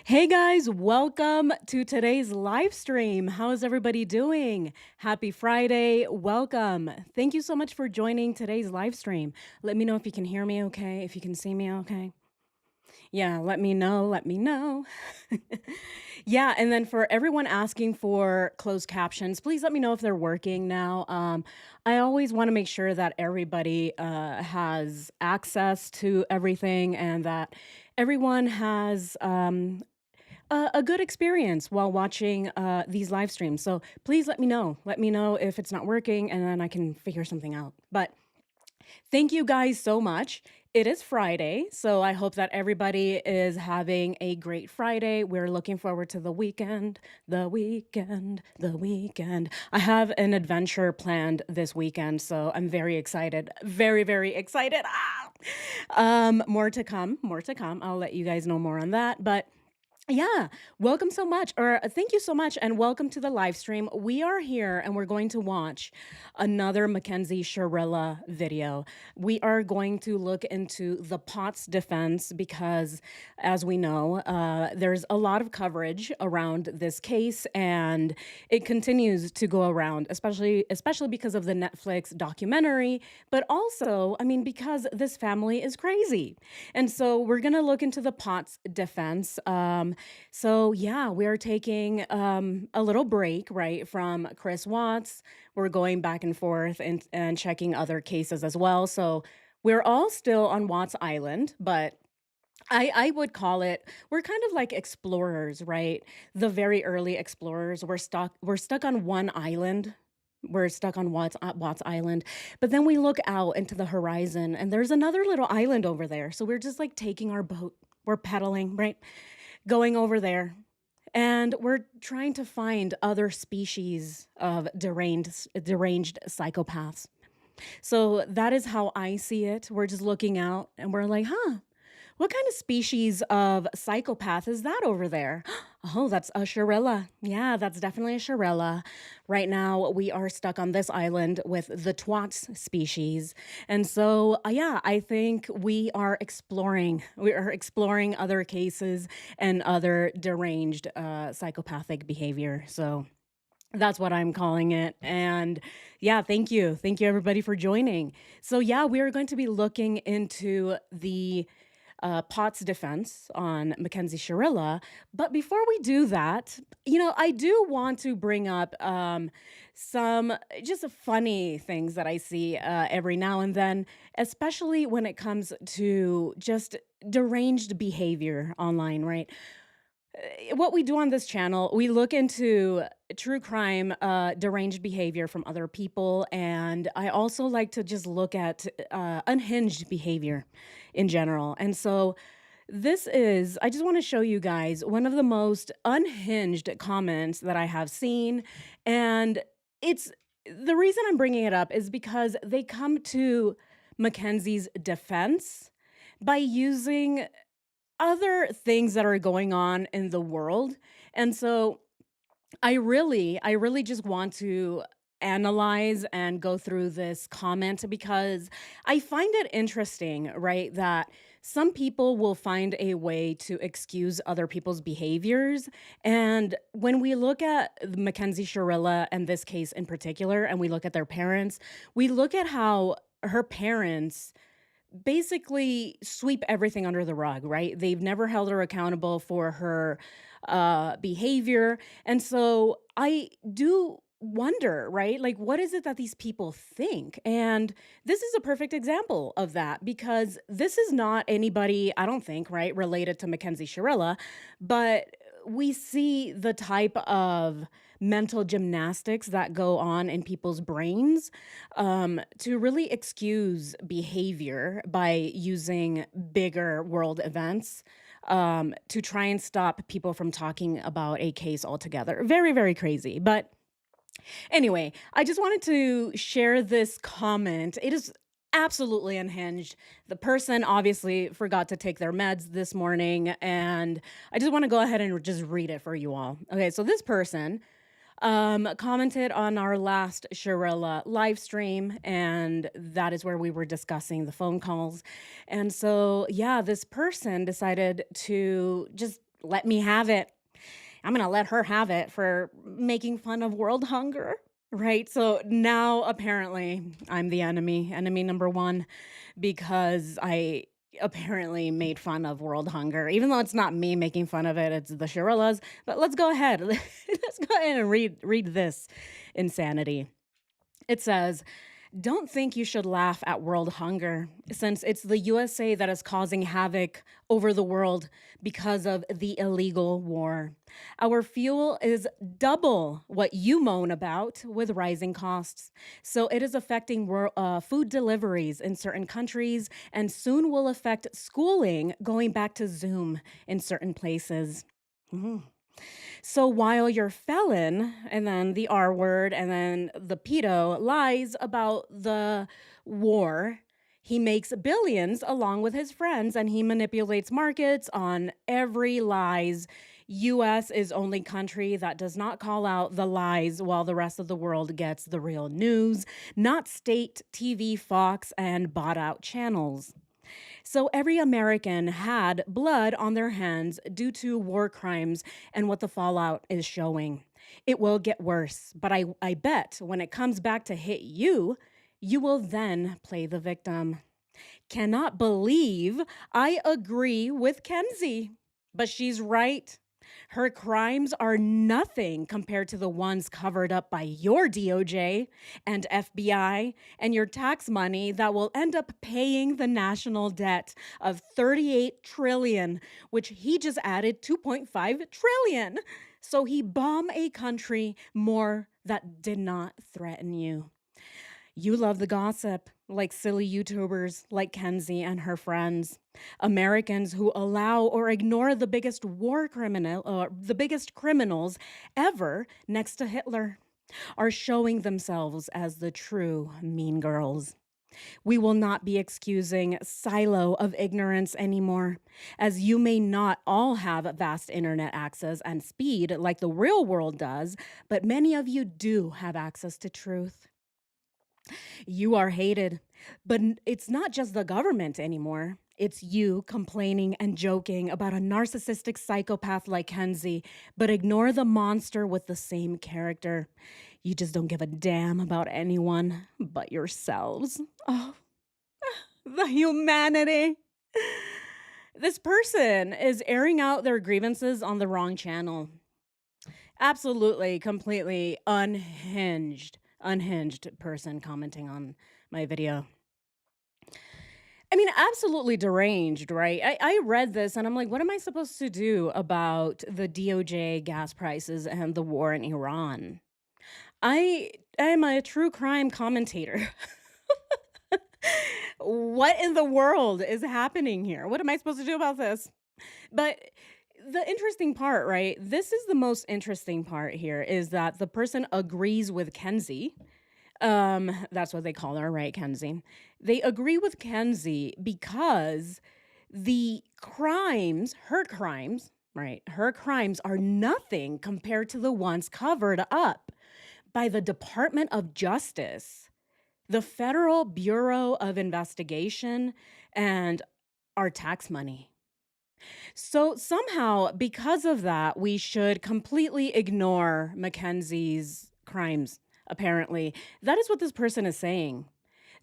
Hey guys, welcome to today's live stream. How is everybody doing? Happy Friday. Welcome. Thank you so much for joining today's live stream. Let me know if you can hear me okay, if you can see me okay. Yeah, let me know. Let me know. Yeah, and then for everyone asking for closed captions, please let me know if they're working now. I always want to make sure that everybody has access to everything and that everyone has a good experience while watching these live streams. So please let me know. Let me know if it's not working, and then I can figure something out. But thank you guys so much. It is Friday, so I hope that everybody is having a great Friday. We're looking forward to the weekend, the weekend, the weekend. I have an adventure planned this weekend, so I'm very excited. Very, very excited. Ah! More to come, more to come. I'll let you guys know more on that. But yeah, welcome so much, or thank you so much, and welcome to the live stream. We are here and we're going to watch another Mackenzie Shirilla video. We are going to look into the POTS defense because, as we know, there's a lot of coverage around this case, and it continues to go around, especially because of the Netflix documentary, but also, I mean, because this family is crazy. And so we're gonna look into the POTS defense. So yeah, we're taking a little break, right, from Chris Watts. We're going back and forth and checking other cases as well. So we're all still on Watts Island, but I would call it we're kind of like explorers, right? The very early explorers. We're stuck on one island. We're stuck on Watts Island, but then we look out into the horizon and there's another little island over there. So we're just like taking our boat, we're pedaling, right? Going over there. And we're trying to find other species of deranged psychopaths. So that is how I see it. We're just looking out and we're like, huh, what kind of species of psychopath is that over there? Oh, that's a Shirilla. Yeah, that's definitely a Shirilla. Right now, we are stuck on this island with the Twats species. And so, yeah, I think we are exploring. We are exploring other cases and other deranged psychopathic behavior. So that's what I'm calling it. And yeah, thank you. Thank you, everybody, for joining. So, yeah, we are going to be looking into the Potts defense on Mackenzie Shirilla. But before we do that, I do want to bring up some just funny things that I see every now and then, especially when it comes to just deranged behavior online, right? What we do on this channel, we look into true crime, deranged behavior from other people, and I also like to just look at unhinged behavior in general. And so I just want to show you guys one of the most unhinged comments that I have seen. And it's the reason I'm bringing it up is because they come to Mackenzie's defense by using other things that are going on in the world. And so I really just want to analyze and go through this comment because I find it interesting, right? That some people will find a way to excuse other people's behaviors. And when we look at Mackenzie Shirilla and this case in particular, and we look at their parents, we look at how her parents basically sweep everything under the rug, right? They've never held her accountable for her behavior. And so I do wonder, right? Like, what is it that these people think? And this is a perfect example of that because this is not anybody, I don't think, right, related to Mackenzie Shirilla, but we see the type of mental gymnastics that go on in people's brains to really excuse behavior by using bigger world events to try and stop people from talking about a case altogether. Very, very crazy. But anyway, I just wanted to share this comment. It is absolutely unhinged. The person obviously forgot to take their meds this morning, and I just want to go ahead and just read it for you all. Okay, so this person commented on our last Shirella live stream, and that is where we were discussing the phone calls. And so, yeah, this person decided to just let me have it. I'm going to let her have it for making fun of world hunger. Right. So now apparently I'm the enemy number one, because I apparently made fun of world hunger, even though it's not me making fun of it, it's the Shirillas. But let's go ahead. Let's go ahead and read this insanity. It says, don't think you should laugh at world hunger, since it's the USA that is causing havoc over the world because of the illegal war. Our fuel is double what you moan about with rising costs. So it is affecting food deliveries in certain countries, and soon will affect schooling going back to Zoom in certain places. Mhm. So while your felon, and then the R word, and then the pedo lies about the war, he makes billions along with his friends, and he manipulates markets on every lies. US is only country that does not call out the lies while the rest of the world gets the real news, not state TV, Fox, and bought out channels. So every American had blood on their hands due to war crimes and what the fallout is showing. It will get worse, but I bet when it comes back to hit you, you will then play the victim. Cannot believe I agree with Kenzie, but she's right. Her crimes are nothing compared to the ones covered up by your DOJ and FBI and your tax money that will end up paying the national debt of 38 trillion, which he just added 2.5 trillion. So he bombed a country more that did not threaten you. You love the gossip, like silly YouTubers like Kenzie and her friends. Americans who allow or ignore the biggest the biggest criminals ever next to Hitler are showing themselves as the true mean girls. We will not be excusing silo of ignorance anymore, as you may not all have vast internet access and speed like the real world does, but many of you do have access to truth. You are hated. But it's not just the government anymore. It's you complaining and joking about a narcissistic psychopath like Kenzie, but ignore the monster with the same character. You just don't give a damn about anyone but yourselves. Oh, the humanity. This person is airing out their grievances on the wrong channel. Absolutely, completely unhinged person commenting on my video. I mean, absolutely deranged, right? I read this and I'm like, what am I supposed to do about the DOJ gas prices and the war in Iran? I am a true crime commentator. What in the world is happening here? What am I supposed to do about this? But the interesting part, right? This is the most interesting part here, is that the person agrees with Kenzie. That's what they call her, right, Kenzie? They agree with Kenzie because her crimes, right? Her crimes are nothing compared to the ones covered up by the Department of Justice, the Federal Bureau of Investigation, and our tax money. So somehow, because of that, we should completely ignore Mackenzie's crimes, apparently. That is what this person is saying.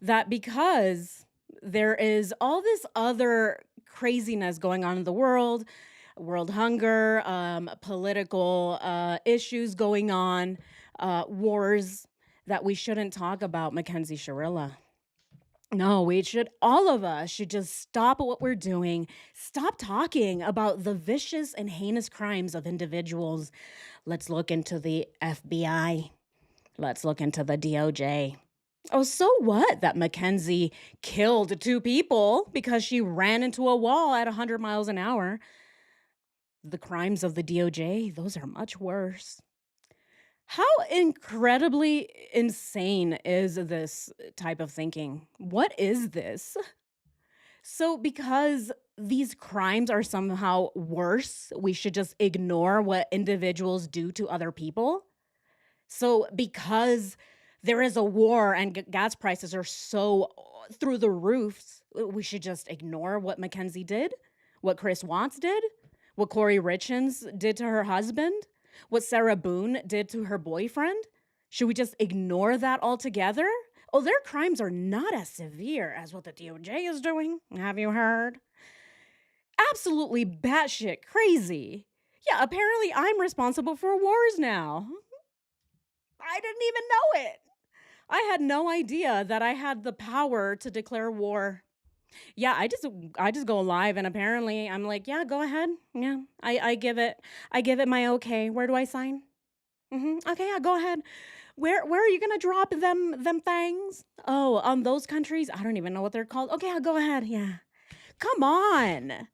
That because there is all this other craziness going on in the world hunger, political issues going on, wars, that we shouldn't talk about Mackenzie Shirilla. No, all of us should just stop what we're doing. Stop talking about the vicious and heinous crimes of individuals. Let's look into the FBI. Let's look into the DOJ. Oh, so what that Mackenzie killed 2 people because she ran into a wall at 100 miles an hour? The crimes of the DOJ, those are much worse. How incredibly insane is this type of thinking? What is this? So, because these crimes are somehow worse, we should just ignore what individuals do to other people? So, because there is a war and gas prices are so through the roofs, we should just ignore what Mackenzie did, what Chris Watts did, What Corey Richins did to her husband? What Sarah Boone did to her boyfriend? Should we just ignore that altogether? Oh, their crimes are not as severe as what the DOJ is doing. Have you heard? Absolutely batshit crazy. Yeah, apparently I'm responsible for wars now. I didn't even know it. I had no idea that I had the power to declare war. Yeah, I just go live and apparently I'm like, yeah, go ahead. Yeah. I give it my okay. Where do I sign? Okay, yeah, go ahead. Where are you gonna drop them things? Oh, on those countries? I don't even know what they're called. Okay, yeah, go ahead. Yeah. Come on.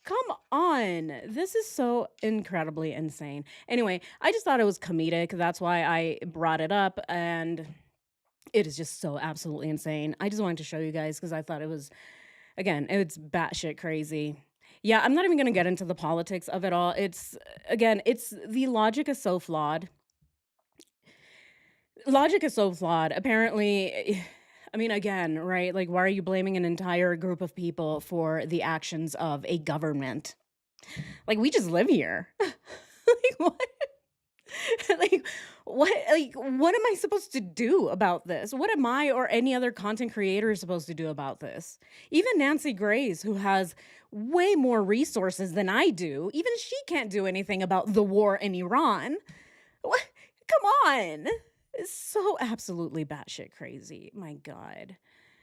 Come on. This is so incredibly insane. Anyway, I just thought it was comedic. That's why I brought it up. And it is just so absolutely insane. I just wanted to show you guys because I thought it was, again, it's batshit crazy. Yeah, I'm not even going to get into the politics of it all. Again, the logic is so flawed. Logic is so flawed. Apparently, I mean, again, right? Like, why are you blaming an entire group of people for the actions of a government? Like, we just live here. Like, what? Like, what am I supposed to do about this? What am I or any other content creator supposed to do about this? Even Nancy Grace, who has way more resources than I do, even she can't do anything about the war in Iran. What? Come on. It's so absolutely batshit crazy. My God.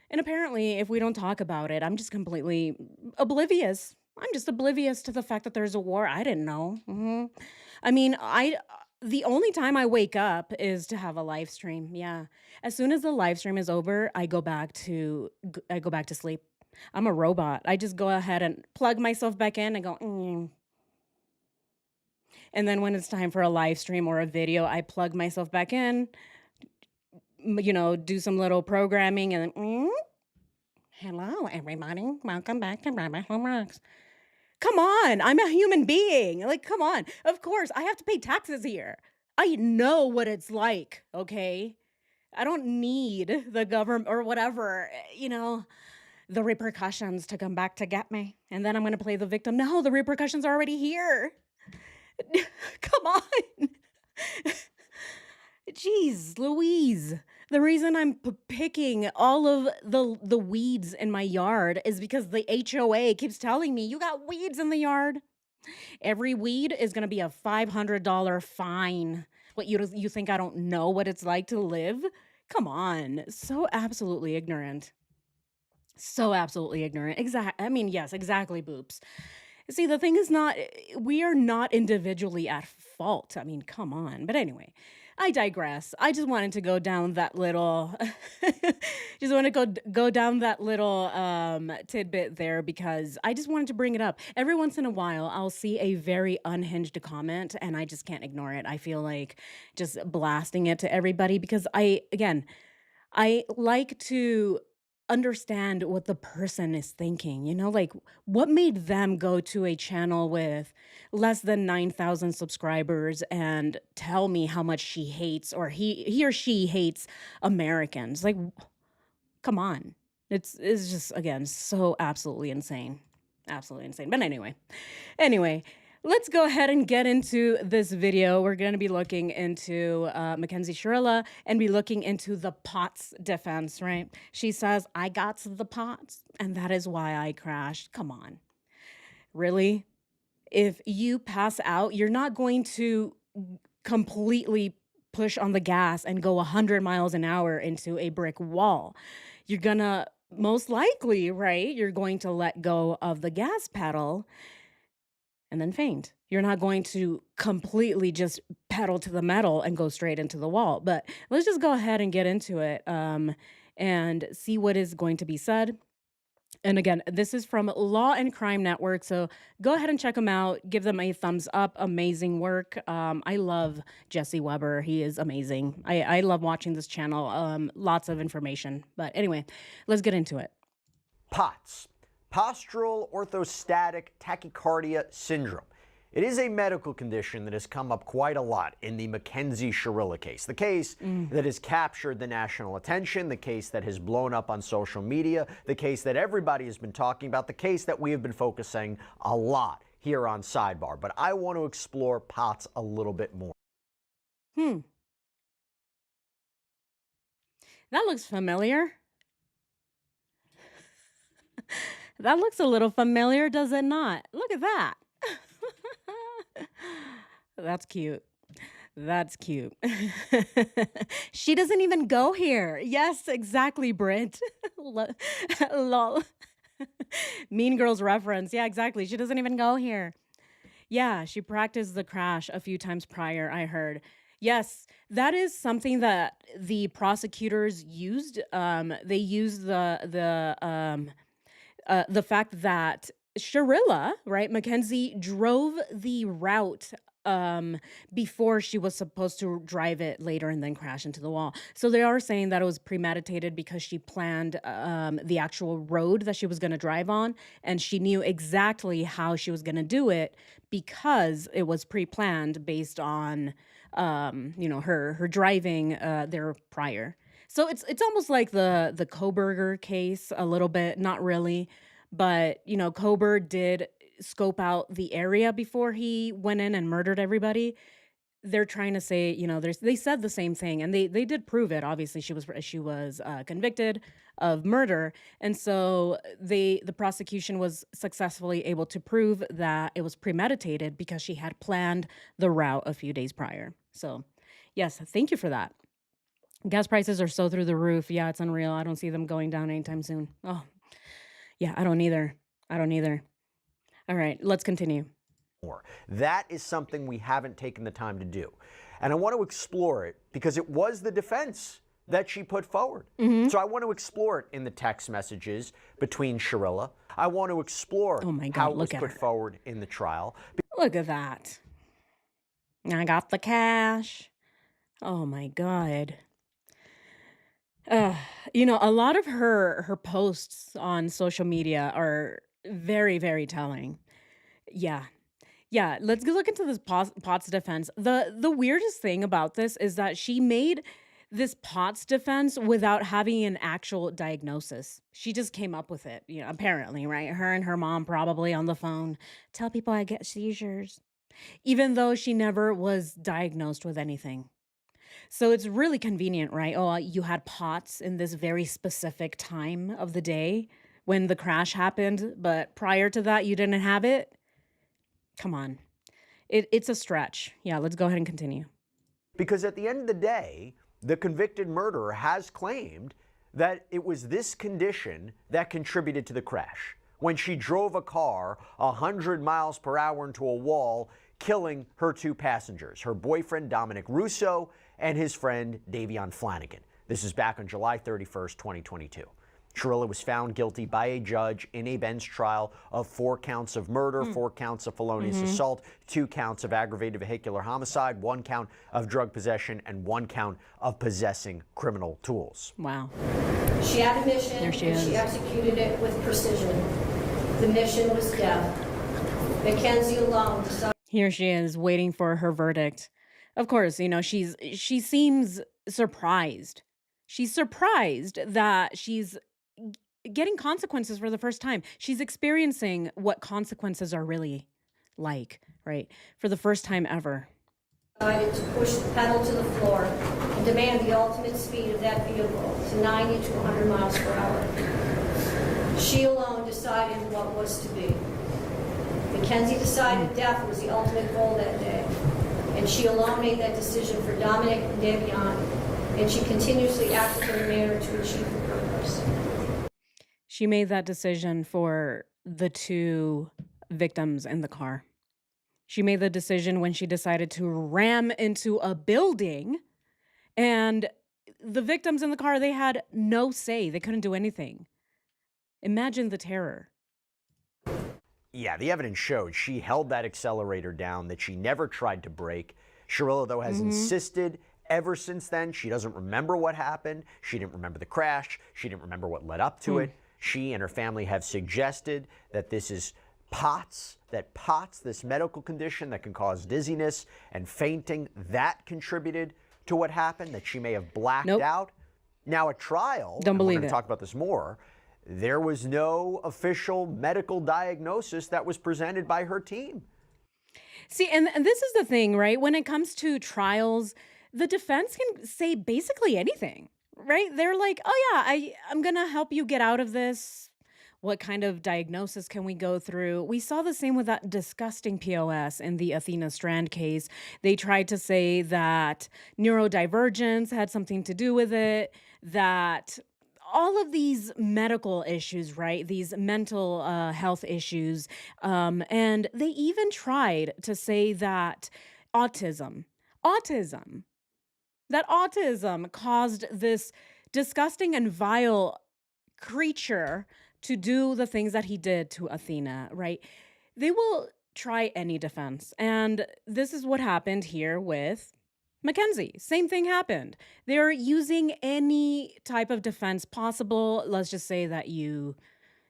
And apparently, if we don't talk about it, I'm just completely oblivious. I'm just oblivious to the fact that there's a war. I didn't know. I mean, the only time I wake up is to have a live stream. Yeah. As soon as the live stream is over, I go back to sleep. I'm a robot. I just go ahead and plug myself back in and go, and then when it's time for a live stream or a video, I plug myself back in, do some little programming and hello, everybody. Welcome back to Rabbit Hole Rocks. Come on, I'm a human being. Like, come on. Of course, I have to pay taxes here. I know what it's like, okay? I don't need the government or whatever, the repercussions to come back to get me. And then I'm going to play the victim. No, the repercussions are already here. Come on. Jeez, Louise. The reason I'm picking all of the weeds in my yard is because the HOA keeps telling me, you got weeds in the yard. Every weed is going to be a $500 fine. What, you think I don't know what it's like to live? Come on. So absolutely ignorant. So absolutely ignorant. I mean, yes, exactly, Boops. See, the thing is we are not individually at fault. I mean, come on. But anyway, I digress. I just wanted to go down that little, go down that little tidbit there because I just wanted to bring it up. Every once in a while, I'll see a very unhinged comment and I just can't ignore it. I feel like just blasting it to everybody because I like to understand what the person is thinking, like what made them go to a channel with less than 9,000 subscribers and tell me how much she hates or he or she hates Americans. Like, come on. It's just, again, so absolutely insane. Absolutely insane. But anyway, let's go ahead and get into this video. We're going to be looking into Mackenzie Shirilla and be looking into the POTS defense, right? She says, I got the POTS, and that is why I crashed. Come on. Really? If you pass out, you're not going to completely push on the gas and go 100 miles an hour into a brick wall. You're going to most likely, right? You're going to let go of the gas pedal and then faint. You're not going to completely just pedal to the metal and go straight into the wall. But let's just go ahead and get into it and see what is going to be said. And again, this is from Law and Crime Network. So go ahead and check them out. Give them a thumbs up. Amazing work. I love Jesse Weber. He is amazing. I love watching this channel. Lots of information. But anyway, let's get into it. POTS, postural orthostatic tachycardia syndrome. It is a medical condition that has come up quite a lot in the Mackenzie Shirilla case, the case that has captured the national attention, the case that has blown up on social media, the case that everybody has been talking about, the case that we have been focusing a lot here on Sidebar, but I want to explore POTS a little bit more. Hmm. That looks familiar. That looks a little familiar, does it not? Look at that. That's cute. That's cute. She doesn't even go here. Yes, exactly, Britt. Lol. Mean Girls reference. Yeah, exactly. She doesn't even go here. Yeah, she practiced the crash a few times prior, I heard. Yes, that is something that the prosecutors used. They used the fact that Shirilla, right, Mackenzie drove the route um before she was supposed to drive it later and then crash into the wall. So they are saying that it was premeditated because she planned the actual road that she was going to drive on, and she knew exactly how she was going to do it because it was pre-planned based on her driving there prior. So it's almost like the Koberger case a little bit, not really, but Kober did scope out the area before he went in and murdered everybody. They're trying to say, they said the same thing, and they did prove it. Obviously, she was convicted of murder, and so the prosecution was successfully able to prove that it was premeditated because she had planned the route a few days prior. So, yes, thank you for that. Gas prices are so through the roof. Yeah, it's unreal. I don't see them going down anytime soon. Oh, yeah, I don't either. I don't either. All right, let's continue. That is something we haven't taken the time to do. And I want to explore it because it was the defense that she put forward. So I want to explore it in the text messages between Shirilla. I want to explore Oh my how God, it was look at put her. forward in the trial. Look at that. I got the cash. Oh my God. Uh, a lot of her posts on social media are very, very telling. Yeah. Yeah, let's go look into this Potts defense. The weirdest thing about this is that she made this Potts defense without having an actual diagnosis. She just came up with it, apparently, right? Her and her mom probably on the phone. Tell people I get seizures, even though she never was diagnosed with anything. So it's really convenient, right? Oh, you had POTS in this very specific time of the day when the crash happened, but prior to that, you didn't have it. Come on. It's a stretch. Yeah, let's go ahead and continue. Because at the end of the day, the convicted murderer has claimed that it was this condition that contributed to the crash. When she drove a car 100 miles per hour into a wall, killing her two passengers, her boyfriend Dominic Russo and his friend Davion Flanagan. This is back on July 31st, 2022. Shirilla was found guilty by a judge in a bench trial of 4 counts of murder, 4 counts of felonious assault, 2 counts of aggravated vehicular homicide, 1 count of drug possession, and 1 count of possessing criminal tools. Wow. She had a mission, There she and is. she executed it with precision. The mission was death. Mackenzie alone decided. Here she is waiting for her verdict. Of course, she seems surprised. She's surprised that she's getting consequences for the first time. She's experiencing what consequences are really like, right? For the first time ever. Decided to push the pedal to the floor and demand the ultimate speed of that vehicle to 90 to 100 miles per hour. She alone decided what was to be. Mackenzie decided death was the ultimate goal that day, and she alone made that decision for Dominic and Davion, and she continuously acted in a manner to achieve her purpose. She made that decision for the 2 victims in the car. She made the decision when she decided to ram into a building, and the victims in the car, they had no say. They couldn't do anything. Imagine the terror. Yeah, the evidence showed she held that accelerator down, that she never tried to brake. Shirilla, though, has insisted ever since then she doesn't remember what happened. She didn't remember the crash. She didn't remember what led up to it. She and her family have suggested that this is POTS, this medical condition that can cause dizziness and fainting, that contributed to what happened, that she may have blacked Nope. out. Now, at trial, Don't and we're believe going it. to talk about this more, there was no official medical diagnosis that was presented by her team. See, and this is the thing, right? When it comes to trials, the defense can say basically anything, right? They're like, "Oh yeah, I'm going to help you get out of this. What kind of diagnosis can we go through?" We saw the same with that disgusting POS in the Athena Strand case. They tried to say that neurodivergence had something to do with it, that all of these medical issues, right? These mental health issues. And they even tried to say that autism, autism, that autism caused this disgusting and vile creature to do the things that he did to Athena, right? They will try any defense. And this is what happened here with Mackenzie. Same thing happened. They're using any type of defense possible. Let's just say that you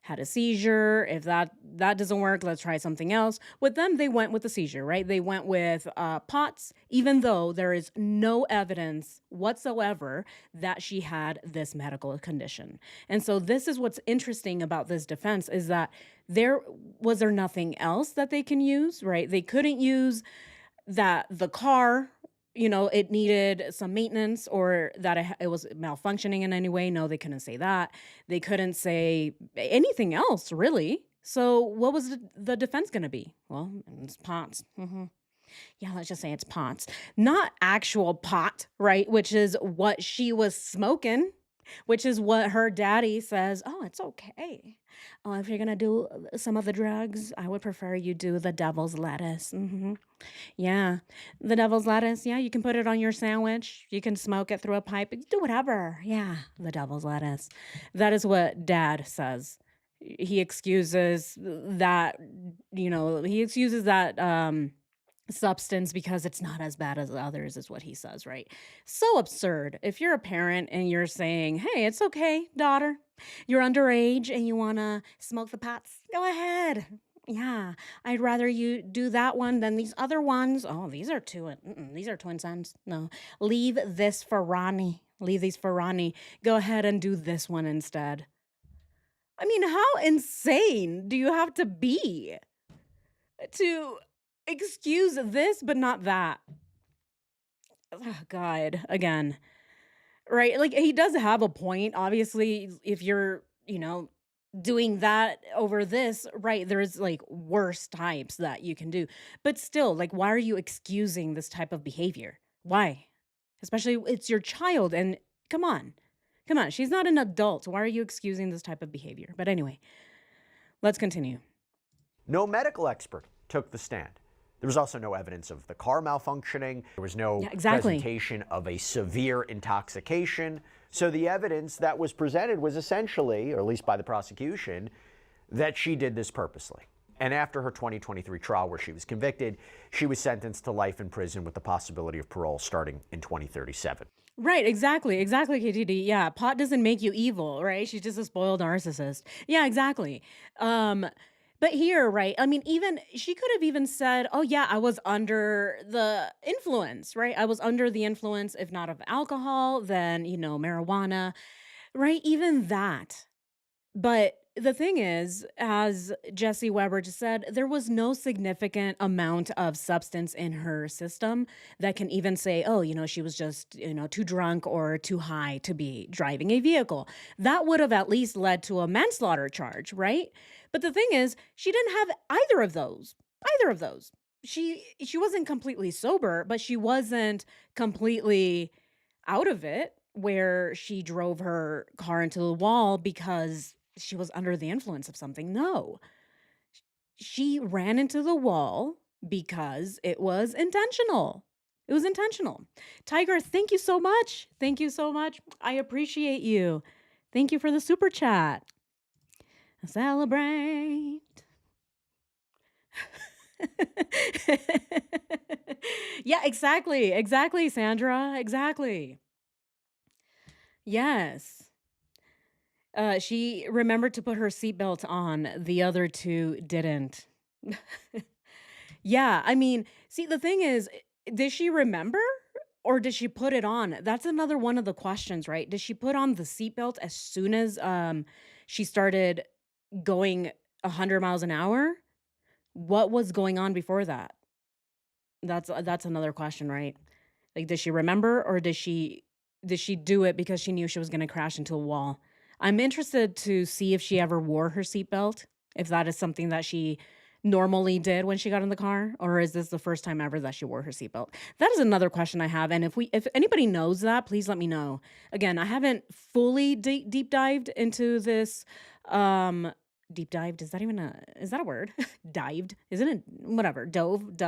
had a seizure. If that doesn't work, let's try something else. With them, they went with the seizure, right? They went with POTS, even though there is no evidence whatsoever that she had this medical condition. And so this is what's interesting about this defense is that there nothing else that they can use, right? They couldn't use that the car, it needed some maintenance or that it was malfunctioning in any way. No, they couldn't say that. They couldn't say anything else, really. So what was the defense going to be? Well, it's POTS. Yeah, let's just say it's POTS. Not actual pot, right? Which is what she was smoking, which is what her daddy says. Oh, it's okay. Oh, if you're going to do some of the drugs, I would prefer you do the devil's lettuce. Yeah, the devil's lettuce. Yeah, you can put it on your sandwich. You can smoke it through a pipe. Do whatever. Yeah, the devil's lettuce. That is what dad says. He excuses that, substance because it's not as bad as others, is what he says, right? So absurd. If you're a parent and you're saying, hey, it's okay, daughter, you're underage and you want to smoke the pots, go ahead. Yeah, I'd rather you do that one than these other ones. Oh, these are twin sons. No, leave this for Ronnie. Leave these for Ronnie. Go ahead and do this one instead. I mean, how insane do you have to be to excuse this but not that? Oh, God, again. Right? Like he does have a point. Obviously, if you're, doing that over this, right? There's like worse types that you can do. But still, like why are you excusing this type of behavior? Why? Especially it's your child and come on. Come on, she's not an adult. Why are you excusing this type of behavior? But anyway, let's continue. No medical expert took the stand. There was also no evidence of the car malfunctioning. There was no presentation of a severe intoxication. So the evidence that was presented was essentially, or at least by the prosecution, that she did this purposely. And after her 2023 trial where she was convicted, she was sentenced to life in prison with the possibility of parole starting in 2037. Right, exactly, KTD. Yeah, pot doesn't make you evil, right? She's just a spoiled narcissist. Yeah, exactly. But here, right? I mean, even she could have even said, "Oh yeah, I was under the influence, right? I was under the influence, if not of alcohol, then marijuana, right? Even that." But the thing is, as Jesse Weber just said, there was no significant amount of substance in her system that can even say, oh, she was just, too drunk or too high to be driving a vehicle. That would have at least led to a manslaughter charge, right? But the thing is, she didn't have either of those. Either of those. She wasn't completely sober, but she wasn't completely out of it where she drove her car into the wall because she was under the influence of something. No. She ran into the wall because it was intentional. It was intentional. Tiger, thank you so much. Thank you so much. I appreciate you. Thank you for the super chat. Celebrate. Yeah, exactly. Exactly, Sandra. Exactly. Yes. She remembered to put her seatbelt on. The other two didn't. Yeah, I mean, see, the thing is, did she remember or did she put it on? That's another one of the questions, right? Did she put on the seatbelt as soon as she started going 100 miles an hour. What was going on before that? That's another question, right? Like, does she remember, or did she do it because she knew she was gonna crash into a wall? I'm interested to see if she ever wore her seatbelt, if that is something that she normally did when she got in the car, or is this the first time ever that she wore her seatbelt? That is another question I have, and if anybody knows that, please let me know. Again, I haven't fully deep dived into this. Deep dived, is that a word? Dived? Isn't it? Whatever. Dubbed.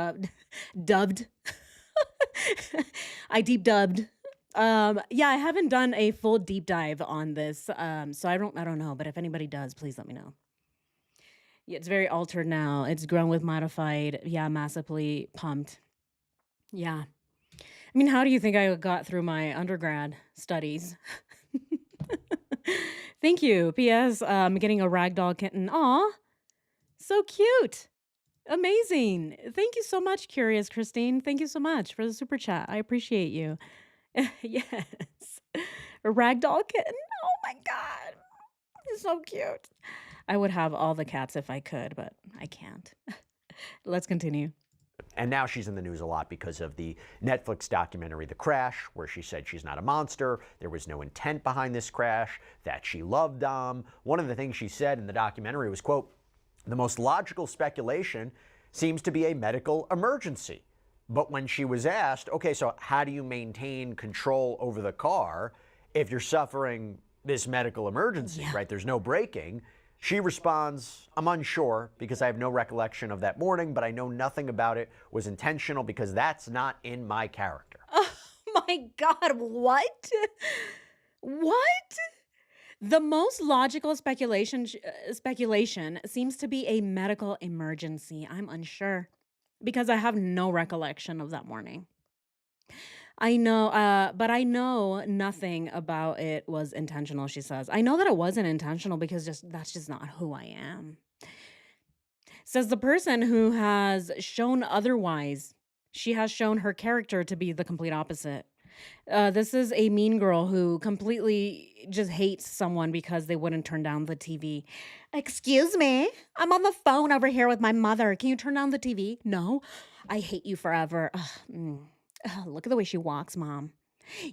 I deep dubbed. Yeah, I haven't done a full deep dive on this. So I don't know, but if anybody does, please let me know. Yeah, it's very altered now. It's grown with modified. Yeah, massively pumped. Yeah. I mean, how do you think I got through my undergrad studies? Thank you. P.S. I'm getting a ragdoll kitten. Aw, so cute. Amazing. Thank you so much, Curious Christine. Thank you so much for the super chat. I appreciate you. Yes. A ragdoll kitten. Oh my God. It's so cute. I would have all the cats if I could, but I can't. Let's continue. And now she's in the news a lot because of the Netflix documentary, The Crash, where she said she's not a monster, there was no intent behind this crash, that she loved Dom. One of the things she said in the documentary was, quote, "The most logical speculation seems to be a medical emergency." But when she was asked, okay, so how do you maintain control over the car if you're suffering this medical emergency, right? There's no braking. She responds, "I'm unsure because I have no recollection of that morning, but I know nothing about it was intentional because that's not in my character." Oh my God, what? What? The most logical speculation seems to be a medical emergency. I'm unsure because I have no recollection of that morning. I know, but I know nothing about it was intentional, she says. I know that it wasn't intentional because that's just not who I am. Says the person who has shown otherwise. She has shown her character to be the complete opposite. This is a mean girl who completely just hates someone because they wouldn't turn down the TV. Excuse me, I'm on the phone over here with my mother. Can you turn down the TV? No, I hate you forever. Ugh, look at the way she walks, Mom.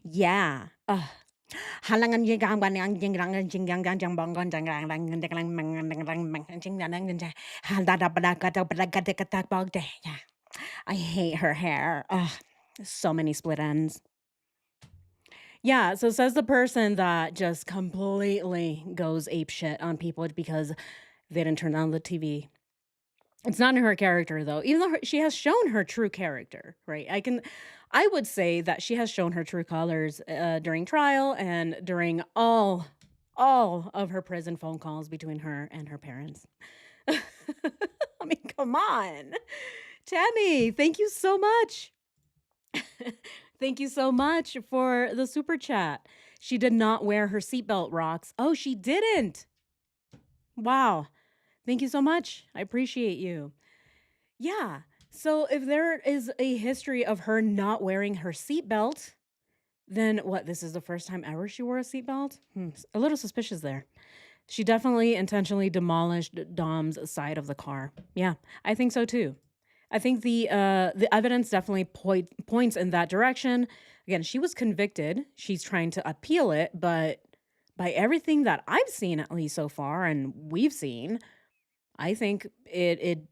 Yeah. Ugh. I hate her hair. Ugh, so many split ends. Yeah, so says the person that just completely goes apeshit on people because they didn't turn on the TV. It's not in her character though, even though she has shown her true character, right? I would say that she has shown her true colors during trial and during all of her prison phone calls between her and her parents. I mean, come on. Tammy, thank you so much. Thank you so much for the super chat. She did not wear her seatbelt, rocks. Oh, she didn't. Wow. Thank you so much. I appreciate you. Yeah. So if there is a history of her not wearing her seatbelt, then what? This is the first time ever she wore a seatbelt? A little suspicious there. She definitely intentionally demolished Dom's side of the car. Yeah, I think so too. I think the evidence definitely points in that direction. Again, she was convicted. She's trying to appeal it, but by everything that I've seen, at least so far, and we've seen, I think it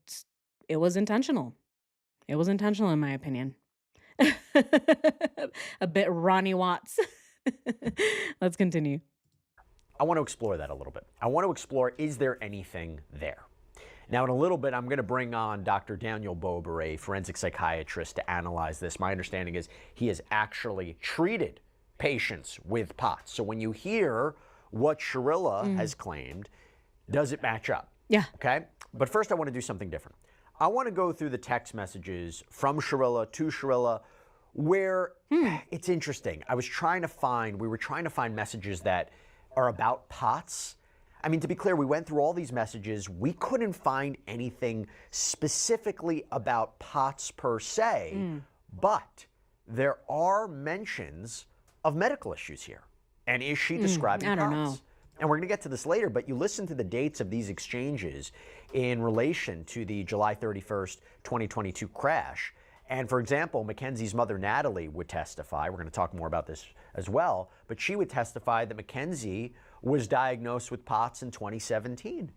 was intentional. It was intentional, in my opinion. A bit Ronnie Watts. Let's continue. I want to explore that a little bit. I want to explore, is there anything there? Now, in a little bit, I'm going to bring on Dr. Daniel Bober, a forensic psychiatrist, to analyze this. My understanding is he has actually treated patients with POTS. So when you hear what Shirilla has claimed, does it match up? Yeah. Okay? But first, I want to do something different. I want to go through the text messages from Shirilla to Shirilla where it's interesting. We were trying to find messages that are about POTS. I mean, to be clear, we went through all these messages. We couldn't find anything specifically about POTS per se, but there are mentions of medical issues here. And is she describing I don't POTS? know. And we're going to get to this later, but you listen to the dates of these exchanges in relation to the July 31st, 2022 crash. And for example, Mackenzie's mother, Natalie, would testify. We're going to talk more about this as well. But she would testify that Mackenzie was diagnosed with POTS in 2017.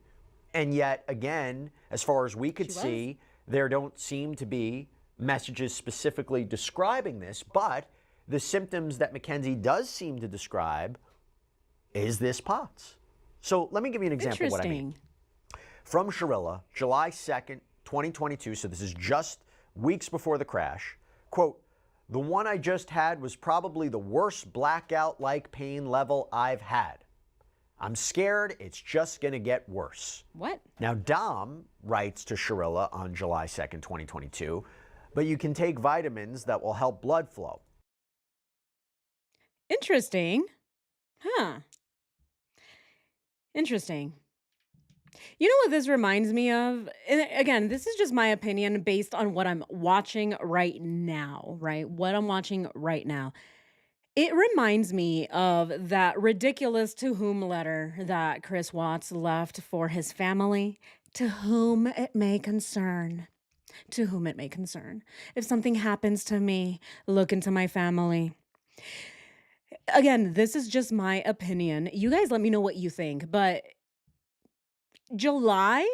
And yet, again, as far as we could see, there don't seem to be messages specifically describing this. But the symptoms that Mackenzie does seem to describe is this POTS. So let me give you an example of what I mean. From Shirilla, July 2nd, 2022, so this is just weeks before the crash, quote, "The one I just had was probably the worst blackout-like pain level I've had. I'm scared it's just going to get worse." What? Now, Dom writes to Shirilla on July 2nd, 2022, "But you can take vitamins that will help blood flow." Interesting. Huh. Interesting. You know what this reminds me of? And again, this is just my opinion based on what I'm watching right now, right? What I'm watching right now. It reminds me of that ridiculous to whom letter that Chris Watts left for his family. To whom it may concern. To whom it may concern. If something happens to me, look into my family. Again, this is just my opinion. You guys let me know what you think, but July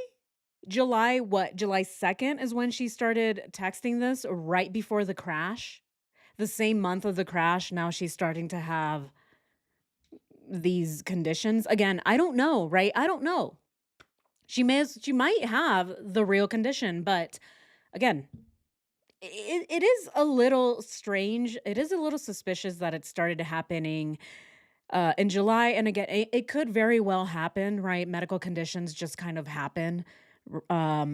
July 2nd is when she started texting this right before the crash. The same month of the crash, now she's starting to have these conditions. Again, I don't know, right? I don't know. She might have the real condition, but again, it is a little strange. It is a little suspicious that it started happening in July. And again, it could very well happen, right? Medical conditions just kind of happen.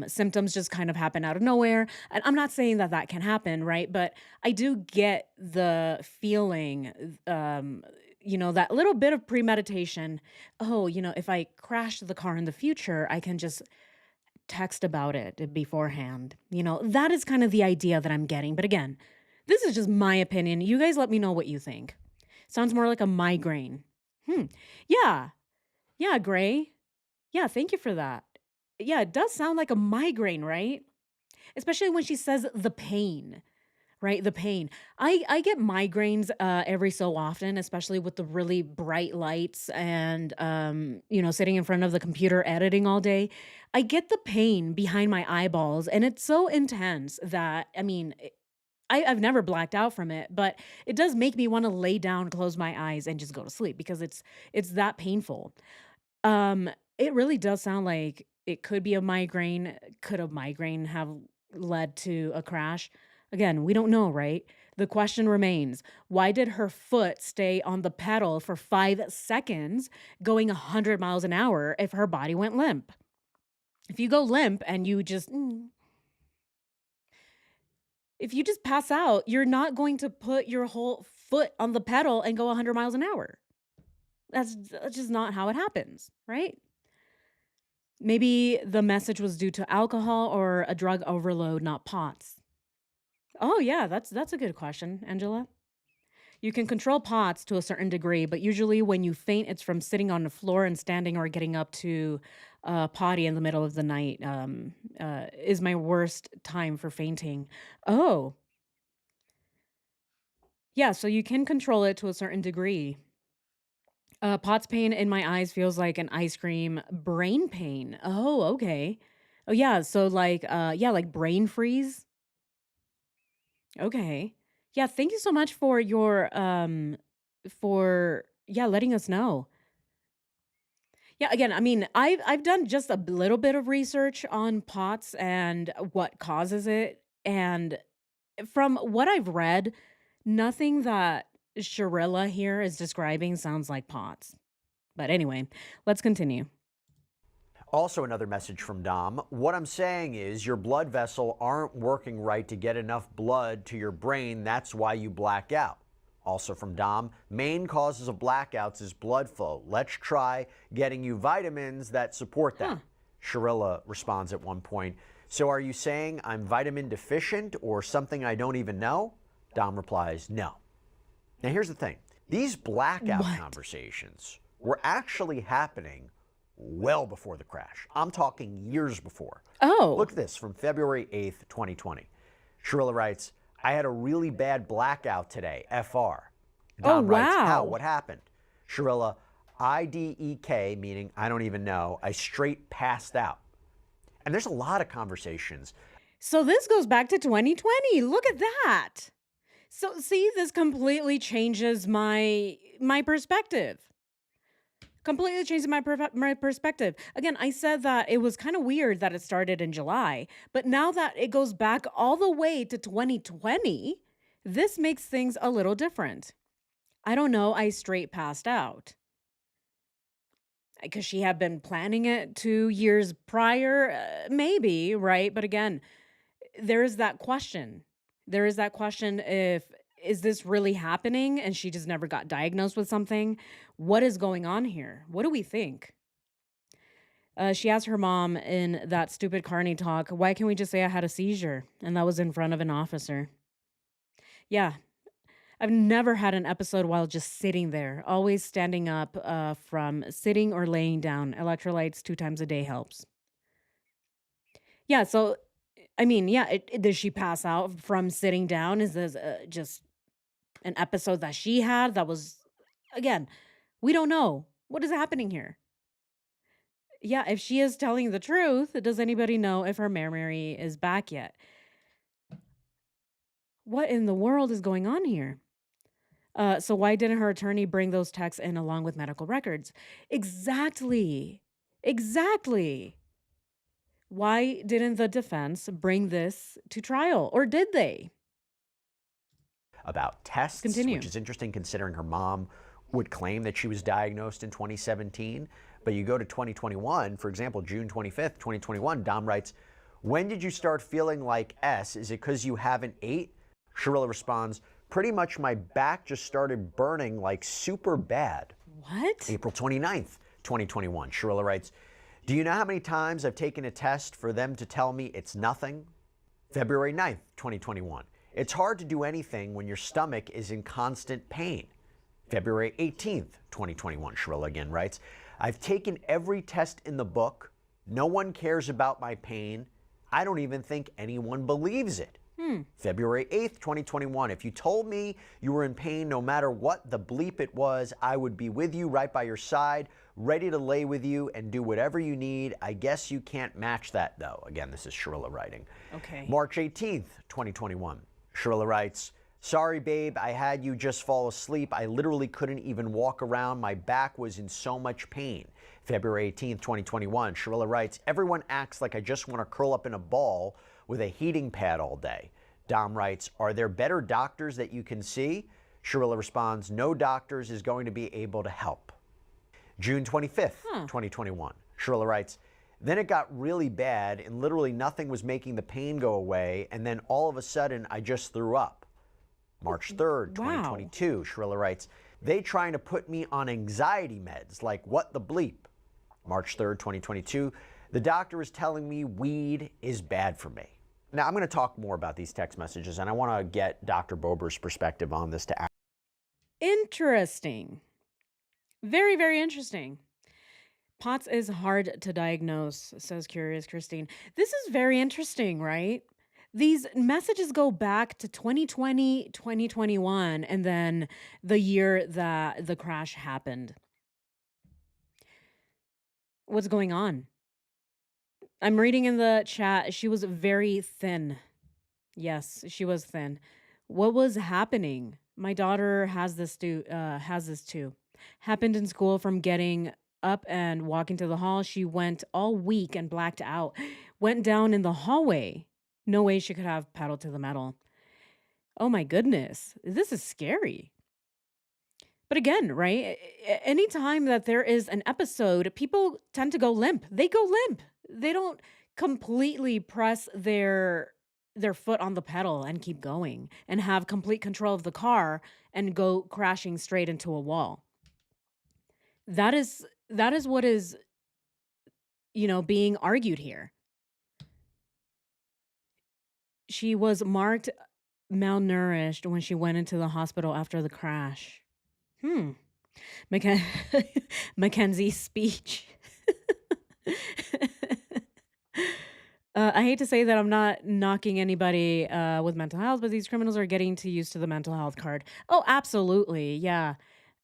Symptoms just kind of happen out of nowhere. And I'm not saying that that can happen, right? But I do get the feeling, that little bit of premeditation. Oh, if I crash the car in the future, I can just text about it beforehand. That is kind of the idea that I'm getting. But again, this is just my opinion. You guys let me know what you think. Sounds more like a migraine. Yeah. Yeah, Gray. Yeah, thank you for that. Yeah, it does sound like a migraine, right? Especially when she says the pain, right? The pain. I get migraines every so often, especially with the really bright lights and sitting in front of the computer editing all day. I get the pain behind my eyeballs, and it's so intense that I've never blacked out from it, but it does make me want to lay down, close my eyes, and just go to sleep because it's that painful. It really does sound like it could be a migraine. Could a migraine have led to a crash? Again, we don't know, right? The question remains, why did her foot stay on the pedal for 5 seconds going 100 miles an hour if her body went limp? If you go limp and if you just pass out, you're not going to put your whole foot on the pedal and go 100 miles an hour. That's just not how it happens, right? Maybe the message was due to alcohol or a drug overload, not POTS. Oh yeah, that's a good question, Angela. You can control POTS to a certain degree, but usually when you faint, it's from sitting on the floor and standing or getting up to potty in the middle of the night. Is my worst time for fainting. Oh, yeah, so you can control it to a certain degree. POTS pain in my eyes feels like an ice cream. Brain pain. Oh, okay. Oh yeah, so like brain freeze. Okay. Yeah, thank you so much for your for letting us know. Yeah, again, I've done just a little bit of research on POTS and what causes it, and from what I've read, nothing that Shirilla here is describing sounds like POTS. But anyway, let's continue. Also, another message from Dom. What I'm saying is your blood vessel aren't working right to get enough blood to your brain. That's why you black out. Also from Dom, main causes of blackouts is blood flow. Let's try getting you vitamins that support that. Shirilla responds at one point. So are you saying I'm vitamin deficient or something I don't even know? Dom replies, no. Now here's the thing. These blackout conversations were actually happening well before the crash. I'm talking years before. Oh. Look at this from February 8th, 2020. Shirilla writes, I had a really bad blackout today, FR. Oh, Dom writes, how? wow. What happened? Shirilla, IDEK, meaning I don't even know, I straight passed out. And there's a lot of conversations. So this goes back to 2020. Look at that. So see, this completely changes my perspective. Completely changes my perspective. Again, I said that it was kind of weird that it started in July, but now that it goes back all the way to 2020, this makes things a little different. I don't know, I straight passed out. Because she had been planning it 2 years prior, maybe, right? But again, there is that question. There is that question if is this really happening and she just never got diagnosed with something? What is going on here? What do we think? She asked her mom in that stupid Carney talk, why can't we just say I had a seizure? And that was in front of an officer. Yeah, I've never had an episode while just sitting there, always standing up from sitting or laying down. Electrolytes 2 times a day helps. Yeah, so I mean, yeah, does she pass out from sitting down? Is this just an episode that she had that was, again, we don't know. What is happening here? Yeah, if she is telling the truth, does anybody know if her memory is back yet? What in the world is going on here? So why didn't her attorney bring those texts in along with medical records? Exactly. Exactly. Why didn't the defense bring this to trial? Or did they? About tests, Continue. which is interesting considering her mom would claim that she was diagnosed in 2017. But you go to 2021, for example, June 25th, 2021, Dom writes, when did you start feeling like S? Is it because you haven't ate? Shirilla responds, pretty much my back just started burning like super bad. What? April 29th, 2021, Shirilla writes, do you know how many times I've taken a test for them to tell me it's nothing? February 9th, 2021. It's hard to do anything when your stomach is in constant pain. February 18th, 2021, Shirilla again writes, I've taken every test in the book. No one cares about my pain. I don't even think anyone believes it. February 8th, 2021, if you told me you were in pain no matter what the bleep it was, I would be with you right by your side, ready to lay with you and do whatever you need. I guess you can't match that though. Again, this is Shirilla writing. Okay. March 18th, 2021. Shirilla writes, sorry, babe, I had you just fall asleep. I literally couldn't even walk around. My back was in so much pain. February 18th, 2021. Shirilla writes, everyone acts like I just want to curl up in a ball with a heating pad all day. Dom writes, are there better doctors that you can see? Shirilla responds, no doctors is going to be able to help. June 25th, 2021. Shirilla writes, then it got really bad and literally nothing was making the pain go away. And then all of a sudden I just threw up. March 3rd, 2022. Shirilla writes, they trying to put me on anxiety meds. Like what the bleep? March 3rd, 2022. The doctor is telling me weed is bad for me. Now, I'm going to talk more about these text messages, and I want to get Dr. Bober's perspective on this to act. Interesting. Very, very interesting. POTS is hard to diagnose, says Curious Christine. This is very interesting, right? These messages go back to 2020, 2021, and then the year that the crash happened. What's going on? I'm reading in the chat, she was very thin. Yes, she was thin. What was happening? My daughter has this too. Happened in school from getting up and walking to the hall. She went all weak and blacked out. Went down in the hallway. No way she could have pedal to the metal. Oh my goodness. This is scary. But again, right? Anytime that there is an episode, people tend to go limp. They go limp. They don't completely press their foot on the pedal and keep going and have complete control of the car and go crashing straight into a wall. That is what is, being argued here. She was marked malnourished when she went into the hospital after the crash. Mackenzie Mackenzie's speech. I hate to say that I'm not knocking anybody with mental health, but these criminals are getting too used to the mental health card. Oh, absolutely. Yeah.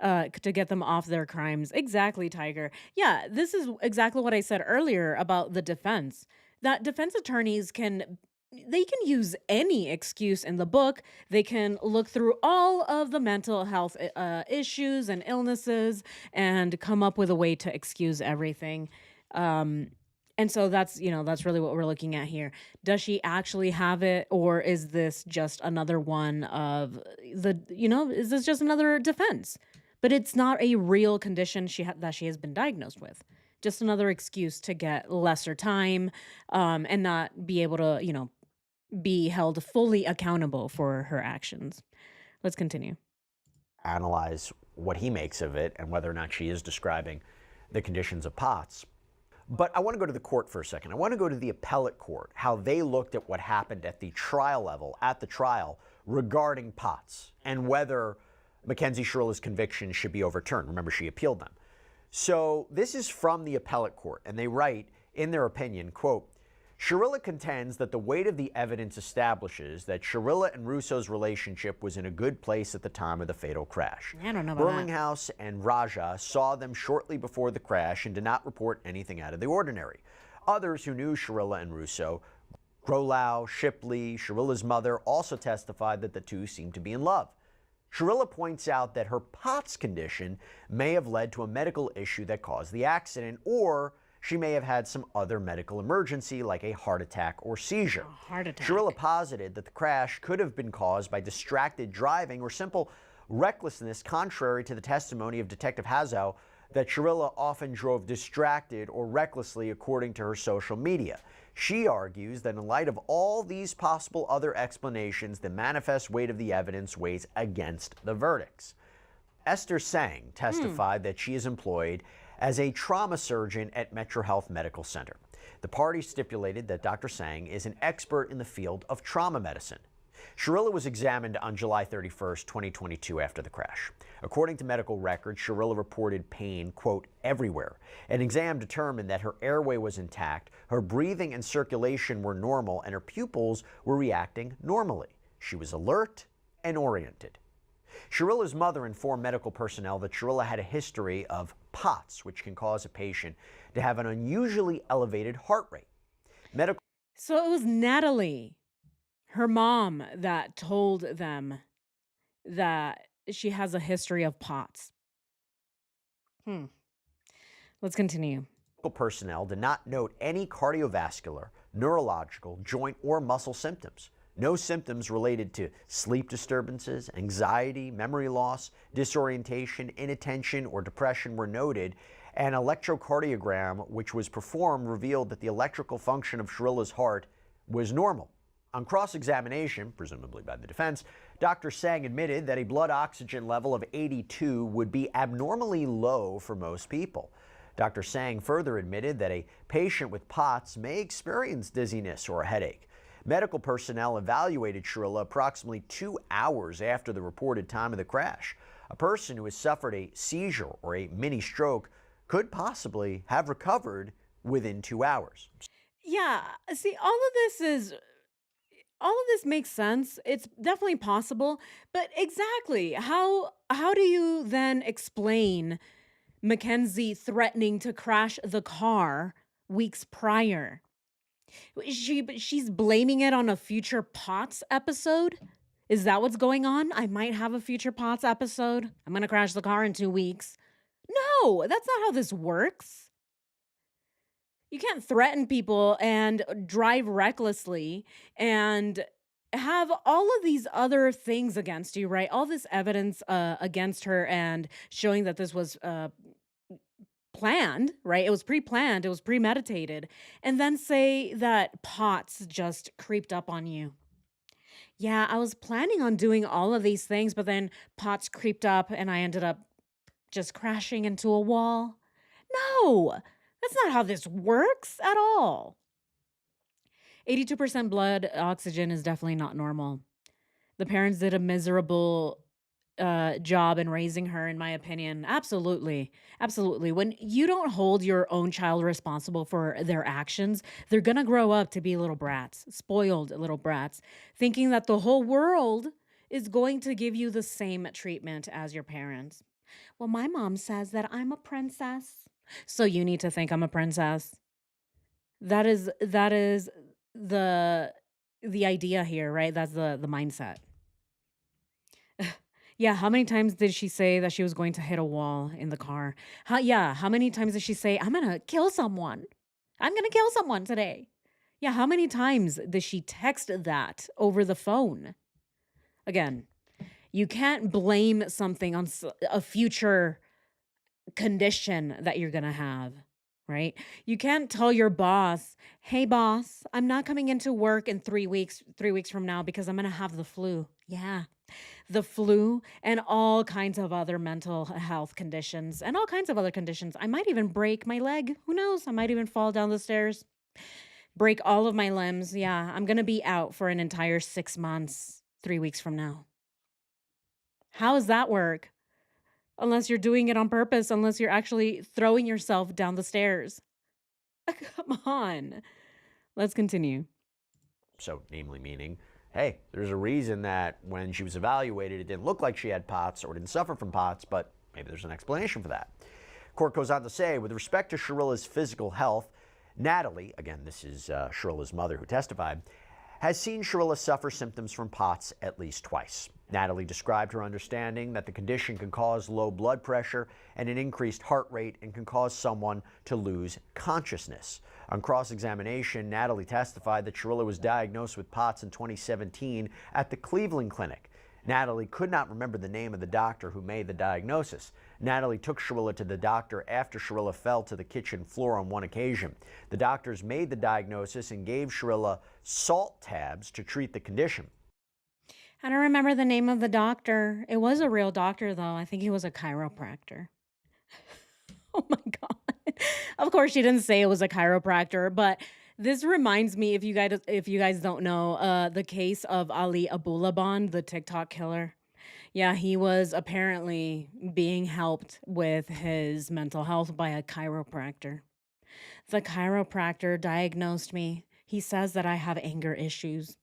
To get them off their crimes. Exactly, Tiger. Yeah, this is exactly what I said earlier about the defense. That defense attorneys they can use any excuse in the book. They can look through all of the mental health issues and illnesses and come up with a way to excuse everything. Um, and so that's really what we're looking at here. Does she actually have it, or is this just another one of is this just another defense? But it's not a real condition that she has been diagnosed with. Just another excuse to get lesser time, and not be able to, be held fully accountable for her actions. Let's continue. Analyze what he makes of it and whether or not she is describing the conditions of POTS. But I want to go to the court for a second. I want to go to the appellate court, how they looked at what happened at the trial level, at the trial, regarding POTS and whether Mackenzie Shirilla's convictions should be overturned. Remember, she appealed them. So this is from the appellate court, and they write in their opinion, quote, Shirilla contends that the weight of the evidence establishes that Shirilla and Russo's relationship was in a good place at the time of the fatal crash. I don't know about that. Burlinghouse and Raja saw them shortly before the crash and did not report anything out of the ordinary. Others who knew Shirilla and Russo, Grolow, Shipley, Shirilla's mother, also testified that the two seemed to be in love. Shirilla points out that her POTS condition may have led to a medical issue that caused the accident, or she may have had some other medical emergency like a heart attack or seizure. Heart attack. Shirilla posited that the crash could have been caused by distracted driving or simple recklessness, contrary to the testimony of Detective Hazow that Shirilla often drove distracted or recklessly according to her social media. She argues that in light of all these possible other explanations, the manifest weight of the evidence weighs against the verdicts. Esther Sang testified that she is employed as a trauma surgeon at Metro Health Medical Center. The parties stipulated that Dr. Sang is an expert in the field of trauma medicine. Shirilla was examined on July 31st, 2022 after the crash. According to medical records, Shirilla reported pain, quote, everywhere. An exam determined that her airway was intact, her breathing and circulation were normal, and her pupils were reacting normally. She was alert and oriented. Shirilla's mother informed medical personnel that Shirilla had a history of POTS, which can cause a patient to have an unusually elevated heart rate. Medical So it was Natalie, her mom, that told them that she has a history of POTS. Let's continue. personnel did not note any cardiovascular, neurological, joint, or muscle symptoms. No symptoms related to sleep disturbances, anxiety, memory loss, disorientation, inattention, or depression were noted. An electrocardiogram, which was performed, revealed that the electrical function of Shirilla's heart was normal. On cross-examination, presumably by the defense, Dr. Sang admitted that a blood oxygen level of 82 would be abnormally low for most people. Dr. Sang further admitted that a patient with POTS may experience dizziness or a headache. Medical personnel evaluated Shirilla approximately 2 hours after the reported time of the crash. A person who has suffered a seizure or a mini stroke could possibly have recovered within 2 hours. Yeah, see, all of this makes sense. It's definitely possible, but exactly how do you then explain Mackenzie threatening to crash the car weeks prior? She's blaming it on a future POTS episode? Is that what's going on? I might have a future POTS episode. I'm going to crash the car in 2 weeks. No, that's not how this works. You can't threaten people and drive recklessly and have all of these other things against you, right? All this evidence against her and showing that this was planned, right? It was pre-planned, it was premeditated, and then say that POTS just creeped up on you. Yeah, I was planning on doing all of these things, but then POTS creeped up and I ended up just crashing into a wall. No, that's not how this works at all. 82% blood oxygen is definitely not normal. The parents did a miserable job in raising her, in my opinion. Absolutely. Absolutely. When you don't hold your own child responsible for their actions, they're going to grow up to be little brats, spoiled little brats, thinking that the whole world is going to give you the same treatment as your parents. Well, my mom says that I'm a princess. So you need to think I'm a princess. That is the the idea here, right? That's the mindset. Yeah, how many times did she say that she was going to hit a wall in the car? How many times did she say, "I'm gonna kill someone. I'm gonna kill someone today." Yeah, how many times did she text that over the phone? Again, you can't blame something on a future condition that you're gonna have, right? You can't tell your boss, "Hey boss, I'm not coming into work in 3 weeks from now because I'm gonna have the flu." Yeah, the flu and all kinds of other mental health conditions and all kinds of other conditions. I might even break my leg. Who knows? I might even fall down the stairs, break all of my limbs. Yeah, I'm gonna be out for an entire 6 months, 3 weeks from now. How does that work? Unless you're doing it on purpose, unless you're actually throwing yourself down the stairs. Come on. Let's continue. So, namely meaning, hey, there's a reason that when she was evaluated, it didn't look like she had POTS or didn't suffer from POTS, but maybe there's an explanation for that. Court goes on to say, with respect to Shirilla's physical health, Natalie, again, this is Shirilla's mother who testified, has seen Shirilla suffer symptoms from POTS at least twice. Natalie described her understanding that the condition can cause low blood pressure and an increased heart rate and can cause someone to lose consciousness. On cross-examination, Natalie testified that Shirilla was diagnosed with POTS in 2017 at the Cleveland Clinic. Natalie could not remember the name of the doctor who made the diagnosis. Natalie took Shirilla to the doctor after Shirilla fell to the kitchen floor on one occasion. The doctors made the diagnosis and gave Shirilla salt tabs to treat the condition. I don't remember the name of the doctor. It was a real doctor, though. I think he was a chiropractor. Oh my God. Of course, she didn't say it was a chiropractor, but this reminds me, if you guys don't know, the case of Ali Abulaban, the TikTok killer. Yeah, he was apparently being helped with his mental health by a chiropractor. The chiropractor diagnosed me. He says that I have anger issues.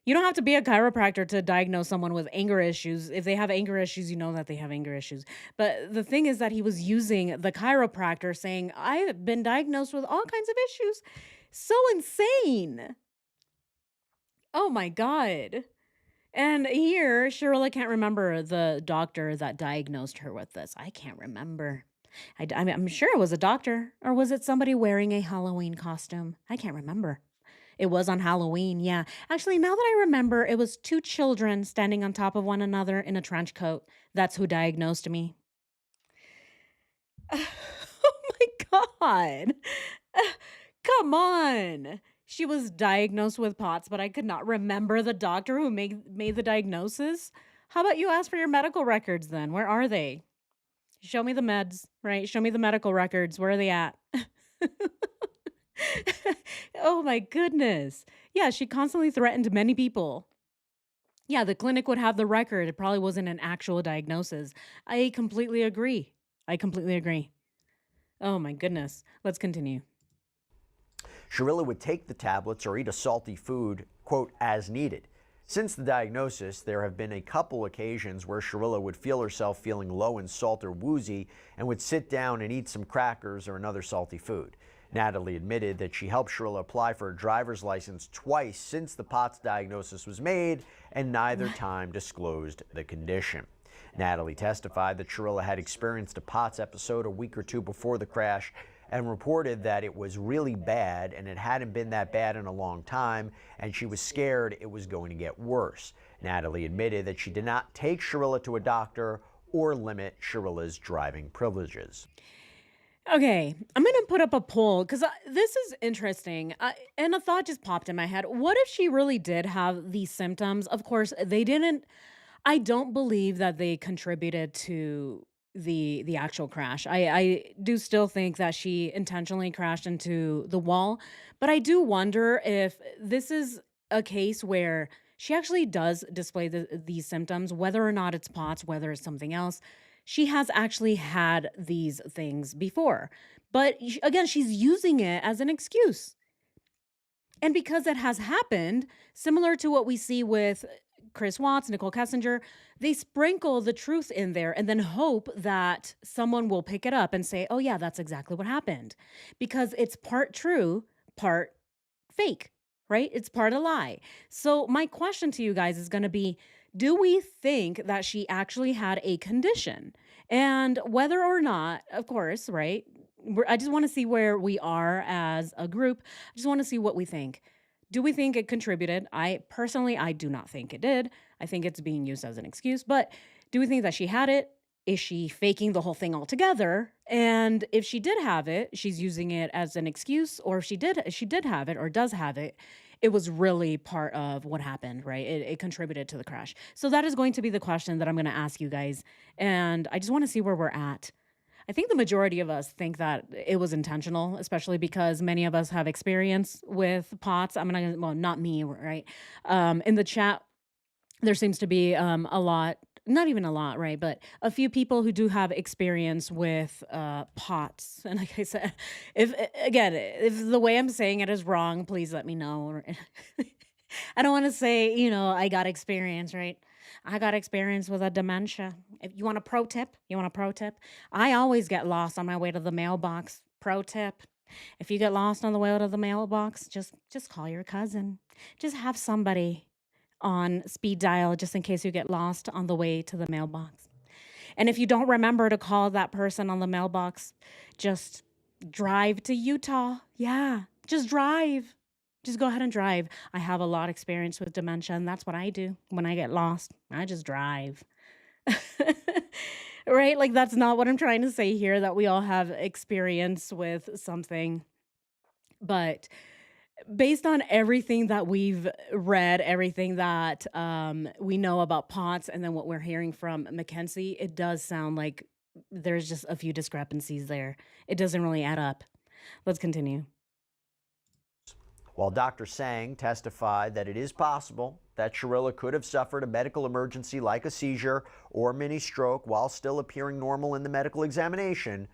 You don't have to be a chiropractor to diagnose someone with anger issues. If they have anger issues, you know that they have anger issues. But the thing is that he was using the chiropractor saying, I've been diagnosed with all kinds of issues. So insane. Oh my God. And here, Shirley can't remember the doctor that diagnosed her with this. I can't remember. I mean, I'm sure it was a doctor, or was it somebody wearing a Halloween costume? I can't remember. It was on Halloween, yeah. Actually, now that I remember, it was two children standing on top of one another in a trench coat. That's who diagnosed me. Oh my God. Come on. She was diagnosed with POTS, but I could not remember the doctor who made the diagnosis. How about you ask for your medical records then? Where are they? Show me the meds, right? Show me the medical records. Where are they at? Oh my goodness. Yeah, she constantly threatened many people. Yeah, the clinic would have the record. It probably wasn't an actual diagnosis. I completely agree. I completely agree. Oh my goodness. Let's continue. Shirilla would take the tablets or eat a salty food, quote, as needed. Since the diagnosis, there have been a couple occasions where Shirilla would feel herself feeling low in salt or woozy and would sit down and eat some crackers or another salty food. Natalie admitted that she helped Shirilla apply for a driver's license twice since the POTS diagnosis was made, and neither time disclosed the condition. Natalie testified that Shirilla had experienced a POTS episode a week or two before the crash and reported that it was really bad and it hadn't been that bad in a long time, and she was scared it was going to get worse. Natalie admitted that she did not take Shirilla to a doctor or limit Shirilla's driving privileges. Okay, I'm gonna put up a poll because this is interesting. And a thought just popped in my head. What if she really did have these symptoms? Of course, they didn't. I don't believe that they contributed to the actual crash. I do still think that she intentionally crashed into the wall, but I do wonder if this is a case where she actually does display these symptoms, whether or not it's POTS, whether it's something else. She has actually had these things before. But again, she's using it as an excuse. And because it has happened, similar to what we see with Chris Watts, Nicole Kessinger, they sprinkle the truth in there and then hope that someone will pick it up and say, oh, yeah, that's exactly what happened. Because it's part true, part fake, right? It's part a lie. So, my question to you guys is going to be, do we think that she actually had a condition? And whether or not, of course, right? I just want to see where we are as a group. I just want to see what we think. Do we think it contributed? I do not think it did. I think it's being used as an excuse. But do we think that she had it? Is she faking the whole thing altogether? And if she did have it, she's using it as an excuse, or if she did have it or does have it, it was really part of what happened, right? It contributed to the crash. So that is going to be the question that I'm going to ask you guys. And I just want to see where we're at. I think the majority of us think that it was intentional, especially because many of us have experience with POTS. I'm gonna, well, not me, right? In the chat, there seems to be a lot, not even a lot, right? But a few people who do have experience with POTS. And like I said, if the way I'm saying it is wrong, please let me know. I don't want to say, I got experience, right? I got experience with a dementia. If you want a pro tip, I always get lost on my way to the mailbox. Pro tip. If you get lost on the way to the mailbox, just call your cousin. Just have somebody on speed dial just in case you get lost on the way to the mailbox. And if you don't remember to call that person on the mailbox, just drive to Utah. Yeah, just drive. Just go ahead and drive. I have a lot of experience with dementia, and that's what I do when I get lost. I just drive. Right? Like, that's not what I'm trying to say here, that we all have experience with something. But based on everything that we've read, everything that we know about POTS, and then what we're hearing from Mackenzie, it does sound like there's just a few discrepancies there. It doesn't really add up. Let's continue. While Dr. Sang testified that it is possible that Shirilla could have suffered a medical emergency like a seizure or mini stroke while still appearing normal in the medical examination,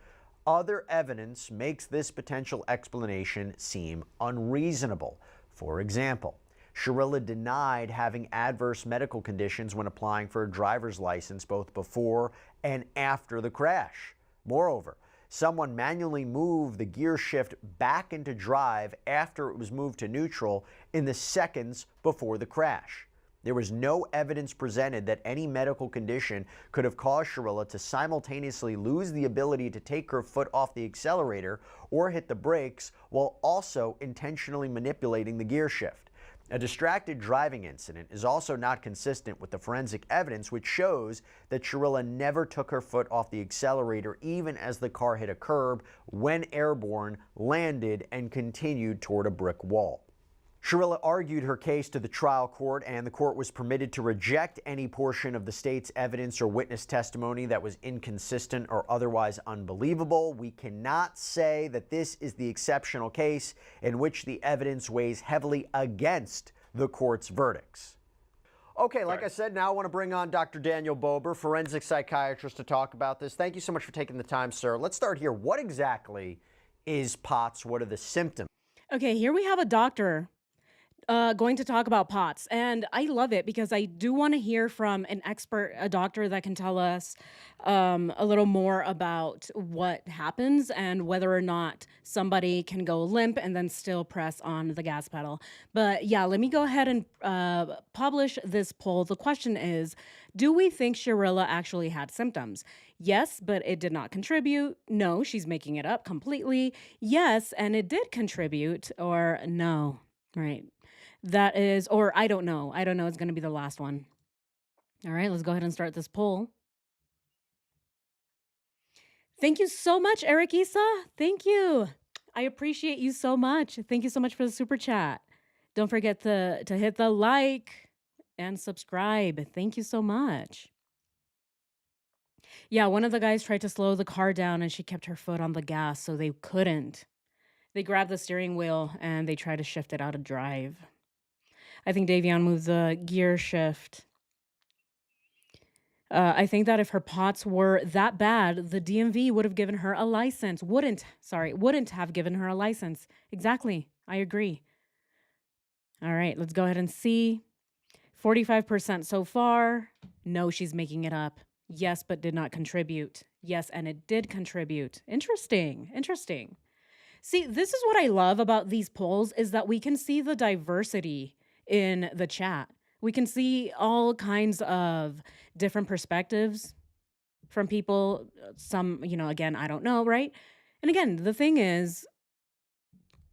other evidence makes this potential explanation seem unreasonable. For example, Shirilla denied having adverse medical conditions when applying for a driver's license both before and after the crash. Moreover, someone manually moved the gear shift back into drive after it was moved to neutral in the seconds before the crash. There was no evidence presented that any medical condition could have caused Shirilla to simultaneously lose the ability to take her foot off the accelerator or hit the brakes while also intentionally manipulating the gear shift. A distracted driving incident is also not consistent with the forensic evidence, which shows that Shirilla never took her foot off the accelerator even as the car hit a curb, went airborne, landed, and continued toward a brick wall. Shirilla argued her case to the trial court, and the court was permitted to reject any portion of the state's evidence or witness testimony that was inconsistent or otherwise unbelievable. We cannot say that this is the exceptional case in which the evidence weighs heavily against the court's verdicts. Okay, like I said, now I want to bring on Dr. Daniel Bober, forensic psychiatrist, to talk about this. Thank you so much for taking the time, sir. Let's start here. What exactly is POTS? What are the symptoms? Okay, here we have a doctor going to talk about POTS. And I love it because I do want to hear from an expert, a doctor that can tell us a little more about what happens and whether or not somebody can go limp and then still press on the gas pedal. But yeah, let me go ahead and publish this poll. The question is, do we think Shirilla actually had symptoms? Yes, but it did not contribute. No, she's making it up completely. Yes, and it did contribute, or no, right? That is, or I don't know. I don't know. It's going to be the last one. All right, let's go ahead and start this poll. Thank you so much, Eric Issa. Thank you. I appreciate you so much. Thank you so much for the super chat. Don't forget to hit the like and subscribe. Thank you so much. Yeah, one of the guys tried to slow the car down and she kept her foot on the gas, so they couldn't. They grabbed the steering wheel and they tried to shift it out of drive. I think Davion moved the gear shift. I think that if her POTS were that bad, the DMV would have given her a license. Wouldn't have given her a license. Exactly. I agree. All right, let's go ahead and see. 45% so far. No, she's making it up. Yes, but did not contribute. Yes, and it did contribute. Interesting. Interesting. See, this is what I love about these polls is that we can see the diversity in the chat. We can see all kinds of different perspectives from people. Some, again, I don't know, right? And again, the thing is,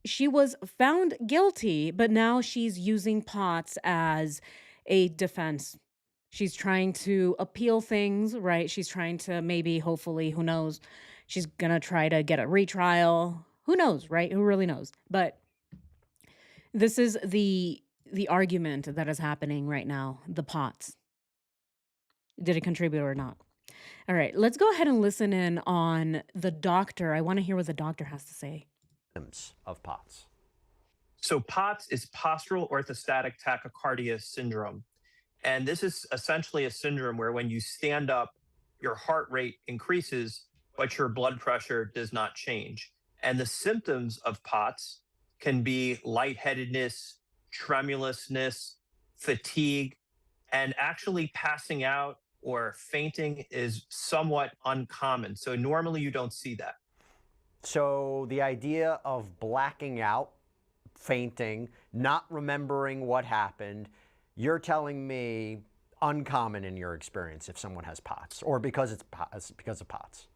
she was found guilty, but now she's using POTS as a defense. She's trying to appeal things, right? She's trying to maybe, hopefully, who knows? She's going to try to get a retrial. Who knows, right? Who really knows? But this is the argument that is happening right now, the POTS. Did it contribute or not? All right, let's go ahead and listen in on the doctor. I want to hear what the doctor has to say. Of POTS. So POTS is postural orthostatic tachycardia syndrome. And this is essentially a syndrome where when you stand up, your heart rate increases, but your blood pressure does not change. And the symptoms of POTS can be lightheadedness, tremulousness, fatigue, and actually passing out or fainting is somewhat uncommon. So normally you don't see that. So the idea of blacking out, fainting, not remembering what happened, you're telling me uncommon in your experience if someone has POTS, or because of POTS.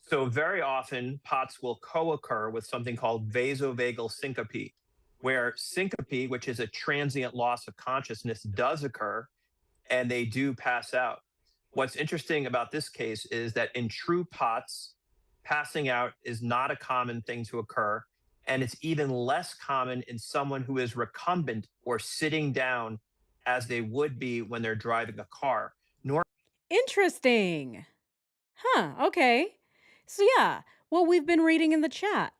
So very often POTS will co-occur with something called vasovagal syncope, where syncope, which is a transient loss of consciousness, does occur, and they do pass out. What's interesting about this case is that in true POTS, passing out is not a common thing to occur, and it's even less common in someone who is recumbent or sitting down as they would be when they're driving a car. Interesting. Huh, okay. So yeah, what we've been reading in the chat,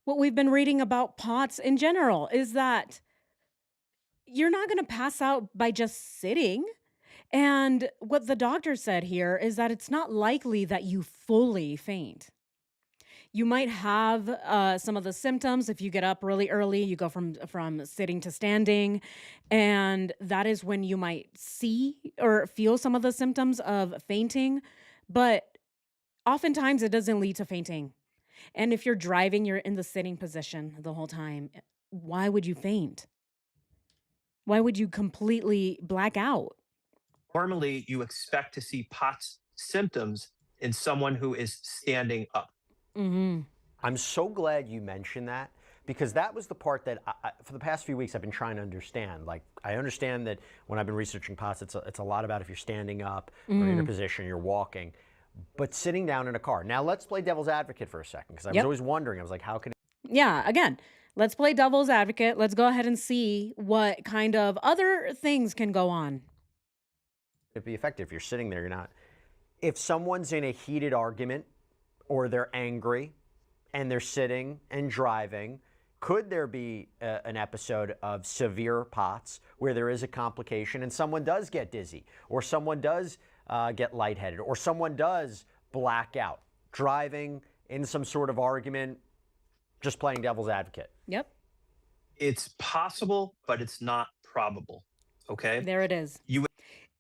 what we've been reading about POTS in general is that you're not going to pass out by just sitting. And what the doctor said here is that it's not likely that you fully faint. You might have some of the symptoms if you get up really early, you go from sitting to standing, and that is when you might see or feel some of the symptoms of fainting, but oftentimes it doesn't lead to fainting. And if you're driving, you're in the sitting position the whole time. Why would you faint? Why would you completely black out? Normally, you expect to see POTS symptoms in someone who is standing up. Mm-hmm. I'm so glad you mentioned that, because that was the part that for the past few weeks I've been trying to understand. Like, I understand that when I've been researching POTS, it's a lot about if you're standing up or in a position, you're walking, but sitting down in a car. Now let's play devil's advocate for a second, because I was always wondering. I was like, how can Yeah, again, let's play devil's advocate. Let's go ahead and see what kind of other things can go on. it be effective if you're sitting there? You're not. If someone's in a heated argument or they're angry and they're sitting and driving, could there be an episode of severe POTS where there is a complication and someone does get dizzy, or someone does get lightheaded, or someone does black out, driving in some sort of argument, just playing devil's advocate? Yep, It's possible, but it's not probable. Okay. there it is. You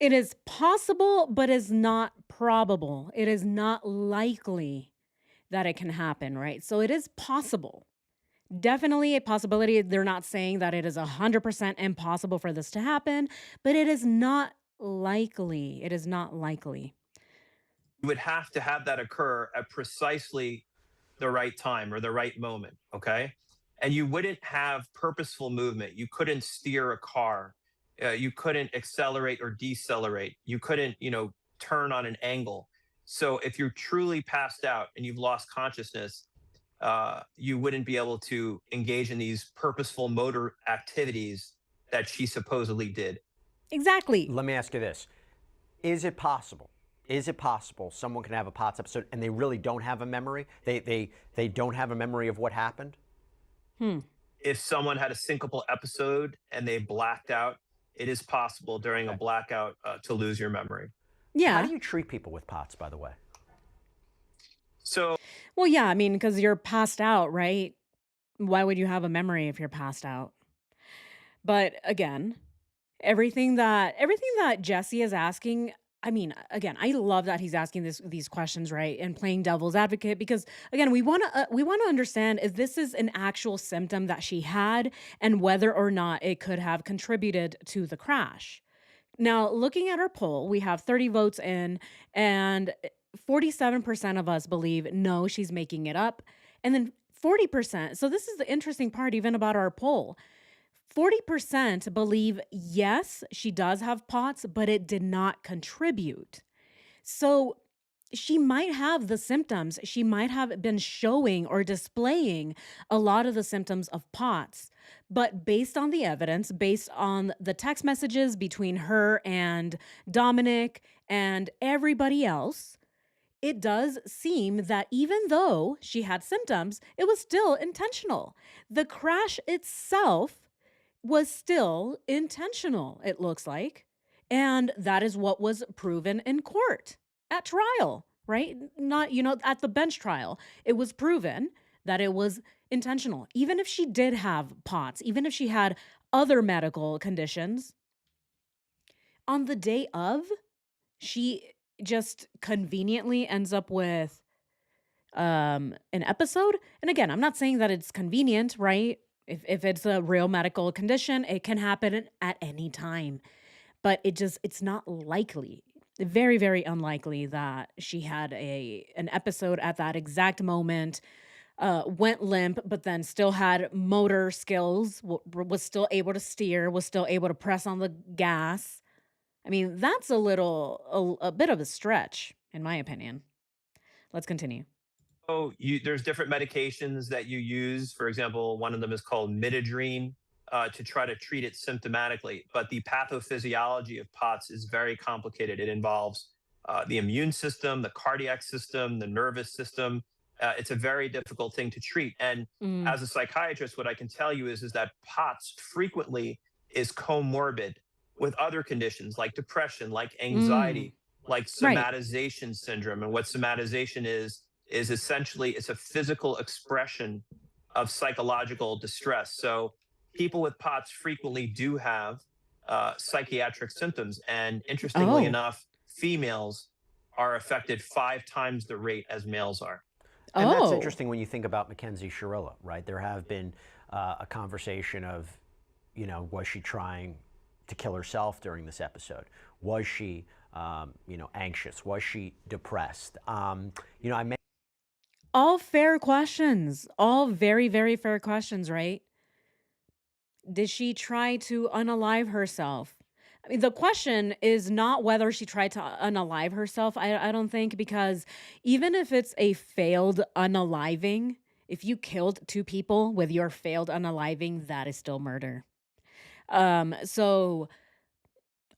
It is possible, but is not probable. It is not likely that it can happen, right? So it is possible. Definitely a possibility. They're not saying that it is 100% impossible for this to happen, but it is not likely. It is not likely. would have to have that occur at precisely the right time or the right moment. Okay. And you wouldn't have purposeful movement. You couldn't steer a car. You couldn't accelerate or decelerate. You couldn't, turn on an angle. So if you're truly passed out and you've lost consciousness, you wouldn't be able to engage in these purposeful motor activities that she supposedly did. Exactly. Let me ask you this. Is it possible? Is it possible someone can have a POTS episode and they really don't have a memory? They don't have a memory of what happened? if someone had a syncopal episode and they blacked out, it is possible during a Okay. blackout to lose your memory. How do Yeah. you treat people with POTS, by the way? So, Well, yeah, I mean, because you're passed out, right? Why would you have a memory if you're passed out? But again, everything that Jesse is asking, I mean, again, I love that he's asking these questions, right? And playing devil's advocate because again, we want to understand if this is an actual symptom that she had and whether or not it could have contributed to the crash. Now, looking at our poll, we have 30 votes in, and 47% of us believe no, she's making it up. And then 40%, so this is the interesting part, even about our poll. 40% believe yes, she does have POTS, but it did not contribute. So she might have the symptoms. She might have been showing or displaying a lot of the symptoms of POTS. But based on the evidence, based on the text messages between her and Dominic and everybody else, it does seem that even though she had symptoms, it was still intentional. The crash itself was still intentional, it looks like. And that is what was proven in court at trial, right? Not, at the bench trial. It was proven that it was intentional. Even if she did have POTS, even if she had other medical conditions, on the day of, she just conveniently ends up with an episode. And again, I'm not saying that it's convenient, right? If it's a real medical condition, it can happen at any time. But it's not likely. Very, very unlikely that she had an episode at that exact moment, went limp, but then still had motor skills, was still able to steer, was still able to press on the gas. I mean, that's a bit of a stretch, in my opinion. Let's continue. there's different medications that you use. For example, one of them is called midodrine to try to treat it symptomatically. But the pathophysiology of POTS is very complicated. It involves the immune system, the cardiac system, the nervous system. It's a very difficult thing to treat. And Mm. as a psychiatrist, what I can tell you is that POTS frequently is comorbid with other conditions like depression, like Mm. anxiety, like Right. somatization syndrome. And what somatization is essentially it's a physical expression of psychological distress. So people with POTS frequently do have psychiatric symptoms, and interestingly Oh. enough, females are affected 5 times the rate as males are. And that's Oh. interesting when you think about Mackenzie Shirilla, right? There have been a conversation of, was she trying to kill herself during this episode? Was she, anxious? Was she depressed? I mentioned All fair questions. All very, very fair questions, right? Did she try to unalive herself? I mean, the question is not whether she tried to unalive herself, I don't think, because even if it's a failed unaliving, if you killed two people with your failed unaliving, that is still murder. So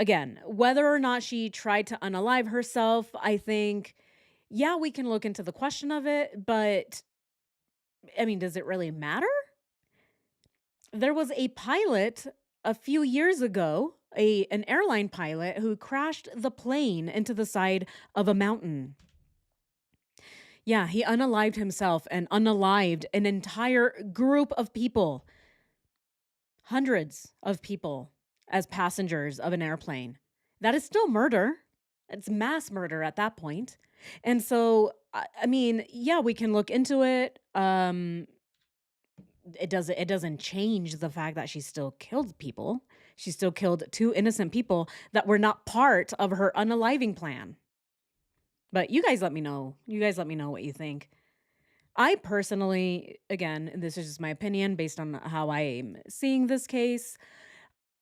again, whether or not she tried to unalive herself, I think, yeah, we can look into the question of it, but I mean, does it really matter? There was a pilot a few years ago, an airline pilot who crashed the plane into the side of a mountain. Yeah, he unalived himself and unalived an entire group of people, hundreds of people as passengers of an airplane. That is still murder. It's mass murder at that point. And so, I mean, yeah, we can look into it. It doesn't change the fact that she still killed people. She still killed two innocent people that were not part of her unaliving plan. But you guys let me know. You guys let me know what you think. I personally, again, and this is just my opinion based on how I'm seeing this case.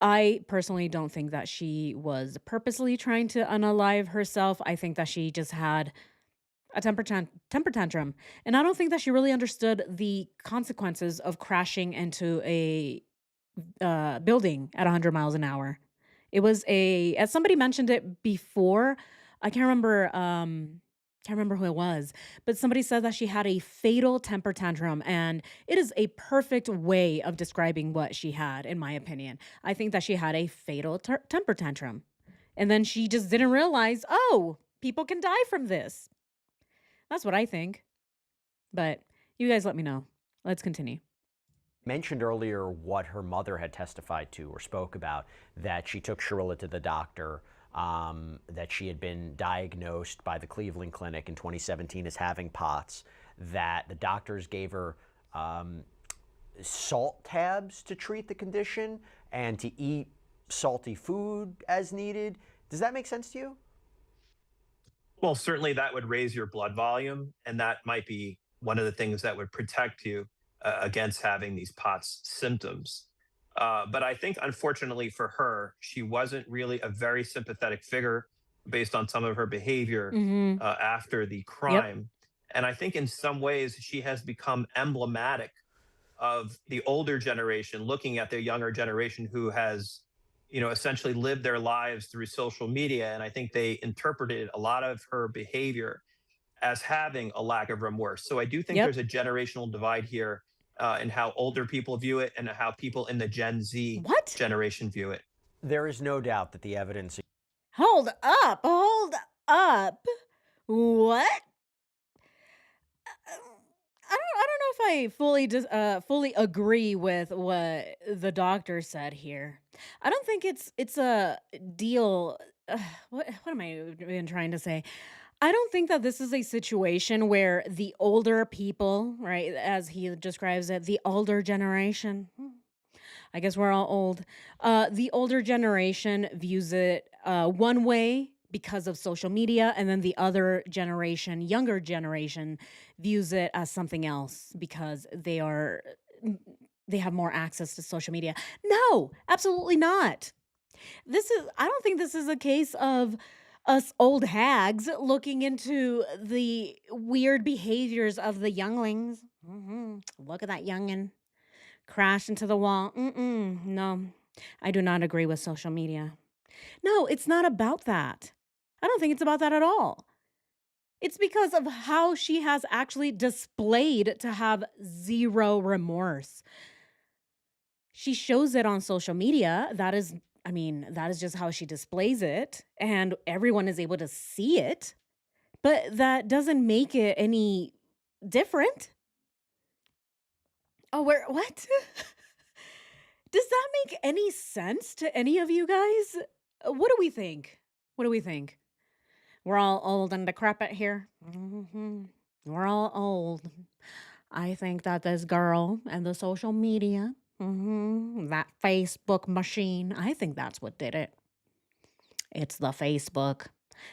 I personally don't think that she was purposely trying to unalive herself. I think that she just had a temper tantrum. And I don't think that she really understood the consequences of crashing into a building at 100 miles an hour. It was as somebody mentioned it before. I can't remember. Can't remember who it was, but somebody said that she had a fatal temper tantrum, and it is a perfect way of describing what she had, in my opinion. I think that she had a fatal temper tantrum, and then she just didn't realize, oh, people can die from this. That's what I think. But you guys let me know. Let's continue. Mentioned earlier what her mother had testified to or spoke about, that she took Shirilla to the doctor, that she had been diagnosed by the Cleveland Clinic in 2017 as having POTS, that the doctors gave her salt tabs to treat the condition and to eat salty food as needed. Does that make sense to you? Well, certainly that would raise your blood volume, and that might be one of the things that would protect you against having these POTS symptoms. But I think, unfortunately for her, she wasn't really a very sympathetic figure based on some of her behavior Mhm. after the Yep. crime. And I think in some ways she has become emblematic of the older generation looking at the younger generation who has, essentially lived their lives through social media. And I think they interpreted a lot of her behavior as having a lack of remorse. So I do think Yep. there's a generational divide here in how older people view it and how people in the Gen Z What? generation view it. There is no doubt that the evidence. Hold up. Hold up. What? I don't know if I fully agree with what the doctor said here. I don't think it's a deal. What am I even trying to say? I don't think that this is a situation where the older people, right, as he describes it, the older generation. I guess we're all old. The older generation views it one way because of social media, and then the other generation, younger generation, views it as something else because mm, they have more access to social media. No, absolutely not. I don't think this is a case of us old hags looking into the weird behaviors of the younglings. Look at that youngin' crash into the wall. No, I do not agree with social media. No, it's not about that. I don't think it's about that at all. It's because of how she has actually displayed to have zero remorse. She shows it on social media. That is just how she displays it, and everyone is able to see it, but that doesn't make it any different. Oh, where what? Does that make any sense to any of you guys? What do we think? What do we think? We're all old and decrepit here. We're all old. I think that this girl and the social media, that Facebook machine, I think that's what did it. It's the Facebook.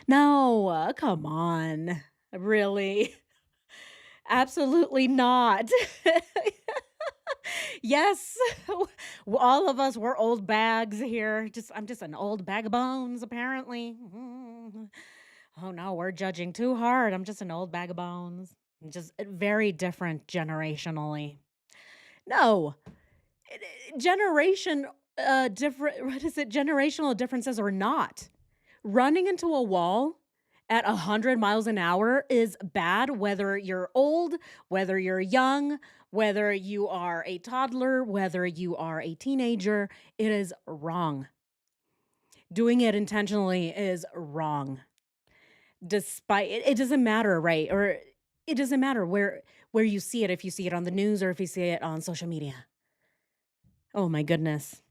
No, come on. Really? Absolutely not. Yes. All of us were old bags here. I'm just an old bag of bones apparently. Oh no, we're judging too hard. I'm just an old bag of bones. Just very different generationally. No. Generation different what is it? Generational differences or not. Running into a wall at 100 miles an hour is bad, whether you're old, whether you're young, whether you are a toddler, whether you are a teenager. It is wrong. Doing it intentionally is wrong. Despite it doesn't matter, right? Or it doesn't matter where you see it, if you see it on the news or if you see it on social media. Oh my goodness.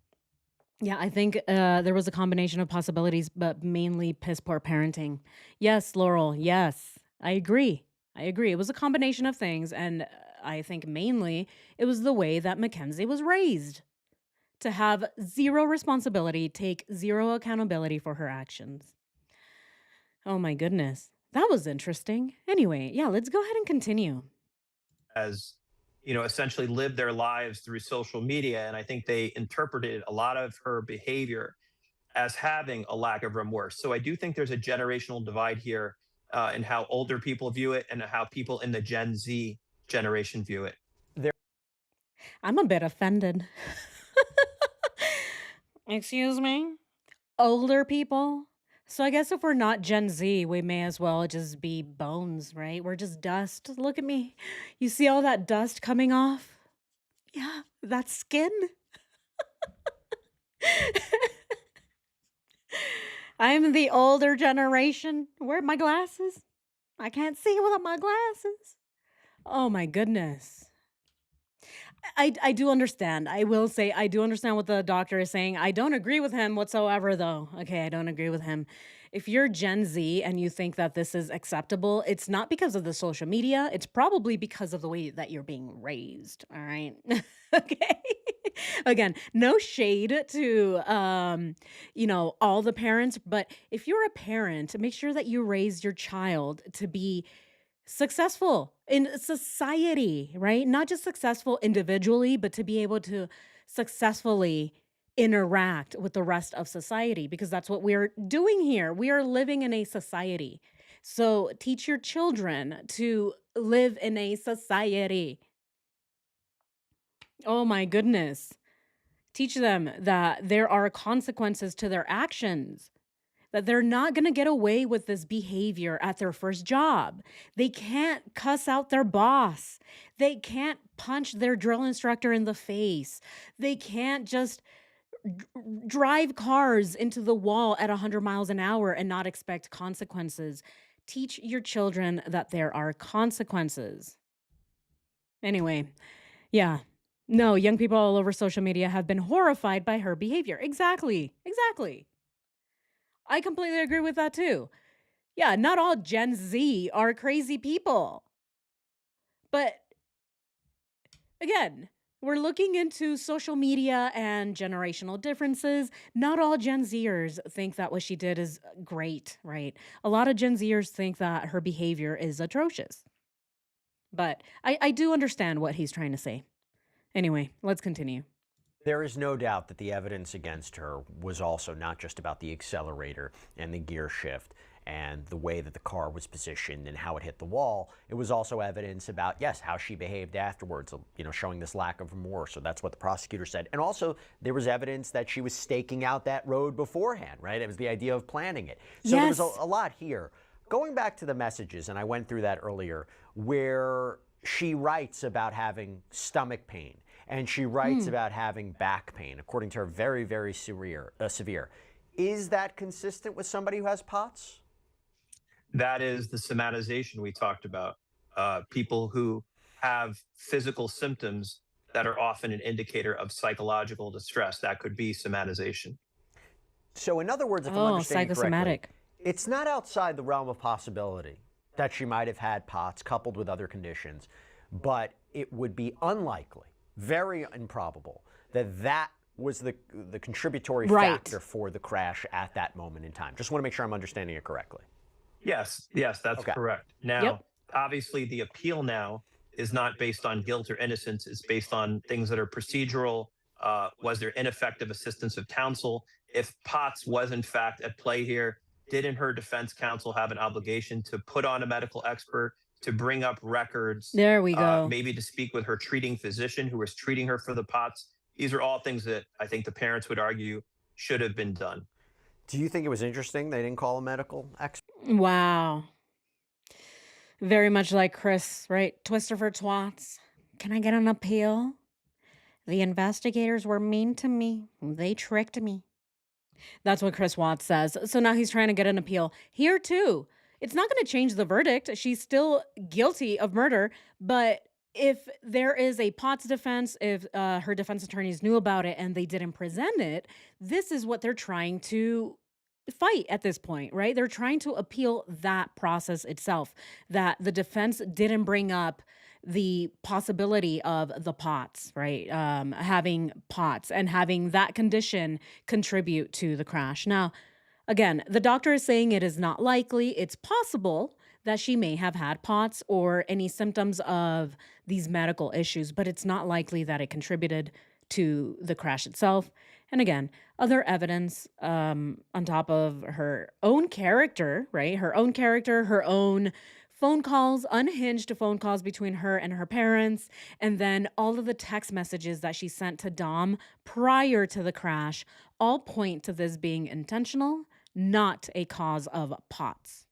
Yeah, I think there was a combination of possibilities, but mainly piss poor parenting. Yes, Laurel. Yes, I agree. I agree. It was a combination of things. And I think mainly it was the way that Mackenzie was raised to have zero responsibility, take zero accountability for her actions. Oh my goodness. That was interesting. Anyway, yeah, let's go ahead and continue. As essentially lived their lives through social media. And I think they interpreted a lot of her behavior as having a lack of remorse. So I do think there's a generational divide here in how older people view it and how people in the Gen Z generation view it. There I'm a bit offended. Excuse me? Older people So I guess if we're not Gen Z, we may as well just be bones, right? We're just dust. Look at me. You see all that dust coming off? Yeah, that's skin. I'm the older generation. Where are my glasses? I can't see without my glasses. Oh my goodness. I do understand. I will say I do understand what the doctor is saying. I don't agree with him whatsoever though. Okay, I don't agree with him. If you're Gen Z and you think that this is acceptable, it's not because of the social media. It's probably because of the way that you're being raised, all right? Okay. Again, no shade to all the parents, but if you're a parent, make sure that you raise your child to be successful in society, right? Not just successful individually, but to be able to successfully interact with the rest of society because that's what we're doing here. We are living in a society. So teach your children to live in a society. Oh my goodness. Teach them that there are consequences to their actions, that they're not going to get away with this behavior at their first job. They can't cuss out their boss. They can't punch their drill instructor in the face. They can't just drive cars into the wall at 100 miles an hour and not expect consequences. Teach your children that there are consequences. Anyway, yeah. No, young people all over social media have been horrified by her behavior. Exactly. Exactly. I completely agree with that too. Yeah, not all Gen Z are crazy people. But again, we're looking into social media and generational differences. Not all Gen Zers think that what she did is great, right? A lot of Gen Zers think that her behavior is atrocious. But I do understand what he's trying to say. Anyway, let's continue. There is no doubt that the evidence against her was also not just about the accelerator and the gear shift and the way that the car was positioned and how it hit the wall. It was also evidence about, yes, how she behaved afterwards, showing this lack of remorse. So that's what the prosecutor said. And also, there was evidence that she was staking out that road beforehand, right? It was the idea of planning it. So there was Yes. a lot here. Going back to the messages, and I went through that earlier, where she writes about having stomach pain and she writes about having back pain, according to her, very, very severe. Is that consistent with somebody who has POTS? That is the somatization we talked about. People who have physical symptoms that are often an indicator of psychological distress. That could be somatization. So in other words, if I'm Oh, understanding correctly, psychosomatic. it's not outside the realm of possibility that she might have had POTS coupled with other conditions, but it would be unlikely, very improbable, that was the contributory Right. factor for the crash at that moment in time. Just want to make sure I'm understanding it correctly. Yes, that's Okay. correct. Now, Yep. obviously, the appeal now is not based on guilt or innocence. It's based on things that are procedural. Was there ineffective assistance of counsel? If POTS was in fact at play here, didn't her defense counsel have an obligation to put on a medical expert, to bring up records, There we go. maybe to speak with her treating physician who was treating her for the POTS? These are all things that I think the parents would argue should have been done. Do you think it was interesting they didn't call a medical expert? Wow. Very much like Chris, right? Twister for twats. Can I get an appeal? The investigators were mean to me. They tricked me. That's what Chris Watts says. So now he's trying to get an appeal. Here, too. It's not going to change the verdict. She's still guilty of murder. But if there is a Potts defense, if her defense attorneys knew about it and they didn't present it, this is what they're trying to fight at this point, right? They're trying to appeal that process itself, that the defense didn't bring up the possibility of the POTS, right? Having POTS and having that condition contribute to the crash. Now, again, the doctor is saying it is not likely. It's possible that she may have had POTS or any symptoms of these medical issues, but it's not likely that it contributed to the crash itself. And again, other evidence on top of her own character, right? Her own character, her own phone calls, unhinged phone calls between her and her parents, and then all of the text messages that she sent to Dom prior to the crash all point to this being intentional, not a cause of POTS.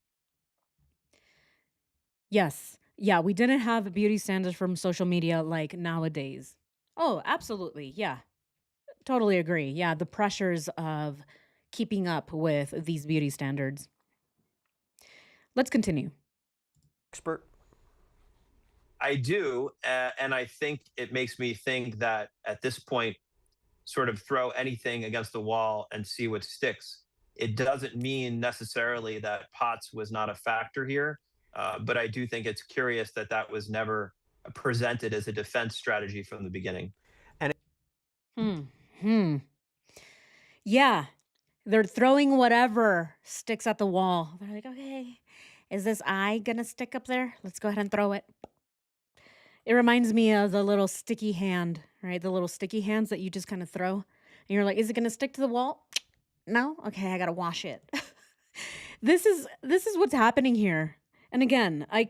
Yes. Yeah, we didn't have beauty standards from social media like nowadays. Oh, absolutely. Yeah. Totally agree. Yeah, the pressures of keeping up with these beauty standards. Let's continue. Expert. I do, and I think it makes me think that at this point, sort of throw anything against the wall and see what sticks. It doesn't mean necessarily that POTS was not a factor here, but I do think it's curious that that was never presented as a defense strategy from the beginning. And Hmm. Hmm. Yeah, they're throwing whatever sticks at the wall. They're like, okay, is this eye gonna stick up there? Let's go ahead and throw it. It reminds me of the little sticky hand, right? The little sticky hands that you just kind of throw. And you're like, is it gonna stick to the wall? No? Okay, I gotta wash it. This is what's happening here. And again, I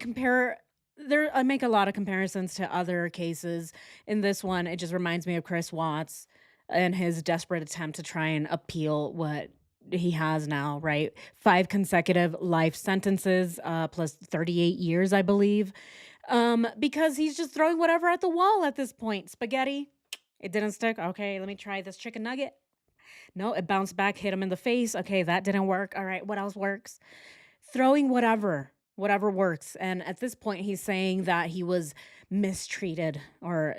make a lot of comparisons to other cases. In this one, it just reminds me of Chris Watts and his desperate attempt to try and appeal what he has now, right? 5 consecutive life sentences, plus 38 years, I believe. Because he's just throwing whatever at the wall at this point. Spaghetti, it didn't stick. Okay, let me try this chicken nugget. No, it bounced back, hit him in the face. Okay, that didn't work. All right, what else works? Throwing whatever works. And at this point, he's saying that he was mistreated or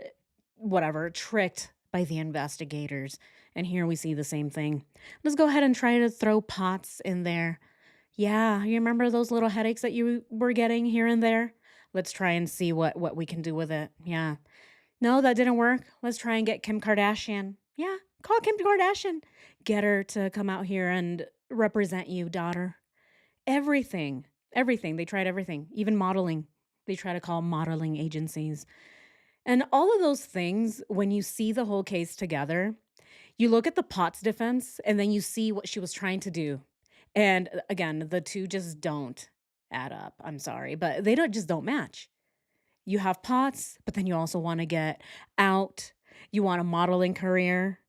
whatever, tricked by the investigators. And here we see the same thing. Let's go ahead and try to throw pots in there. Yeah, you remember those little headaches that you were getting here and there? Let's try and see what we can do with it. Yeah. No, that didn't work. Let's try and get Kim Kardashian. Yeah, call Kim Kardashian. Get her to come out here and represent you, daughter. Everything. Everything. They tried everything, even modeling. They try to call modeling agencies. And all of those things, when you see the whole case together, you look at the Potts defense and then you see what she was trying to do. And again, the two just don't add up. I'm sorry, but they don't match. You have Potts, but then you also want to get out. You want a modeling career.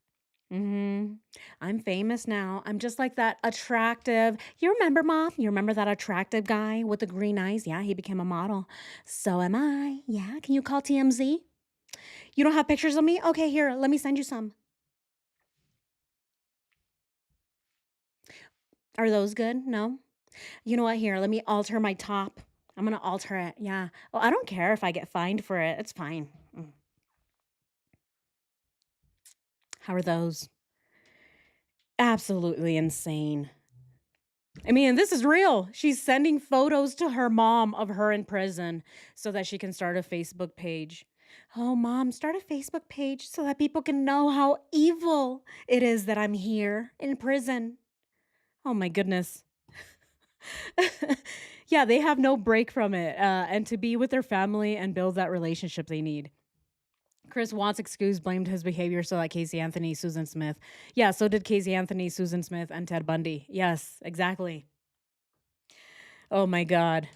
Mhm. I'm famous now. I'm just like that attractive. You remember, Mom? You remember that attractive guy with the green eyes? Yeah, he became a model. So am I. Yeah, can you call TMZ? You don't have pictures of me? Okay, here, let me send you some. Are those good? No? You know what? Here, let me alter my top. I'm going to alter it. Yeah. Oh, I don't care if I get fined for it. It's fine. How are those? Absolutely insane. I mean, this is real. She's sending photos to her mom of her in prison so that she can start a Facebook page. Oh, mom, start a Facebook page so that people can know how evil it is that I'm here in prison. Oh, my goodness. Yeah, they have no break from it. And to be with their family and build that relationship they need. Chris Watts excused blamed his behavior so that Casey Anthony, Susan Smith. Yeah, so did Casey Anthony, Susan Smith, and Ted Bundy. Yes, exactly. Oh my God.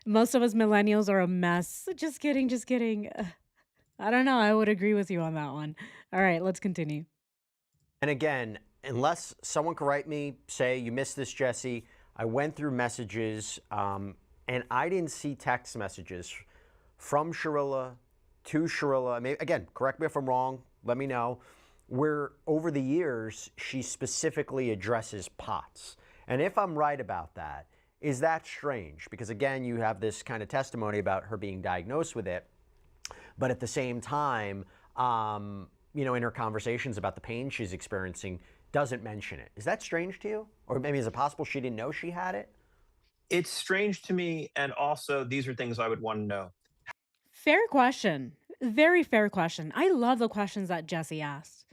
Most of us millennials are a mess. Just kidding, just kidding. I don't know. I would agree with you on that one. All right, let's continue. And again, unless someone can write me, say, you missed this, Jesse, I went through messages and I didn't see text messages from Shirilla to Shirilla. Maybe, again, correct me if I'm wrong, let me know, where over the years she specifically addresses POTS. And if I'm right about that, is that strange? Because again, you have this kind of testimony about her being diagnosed with it, but at the same time, in her conversations about the pain she's experiencing, doesn't mention it. Is that strange to you? Or maybe is it possible she didn't know she had it? It's strange to me, and also these are things I would want to know. Fair question. Very fair question. I love the questions that Jesse asked.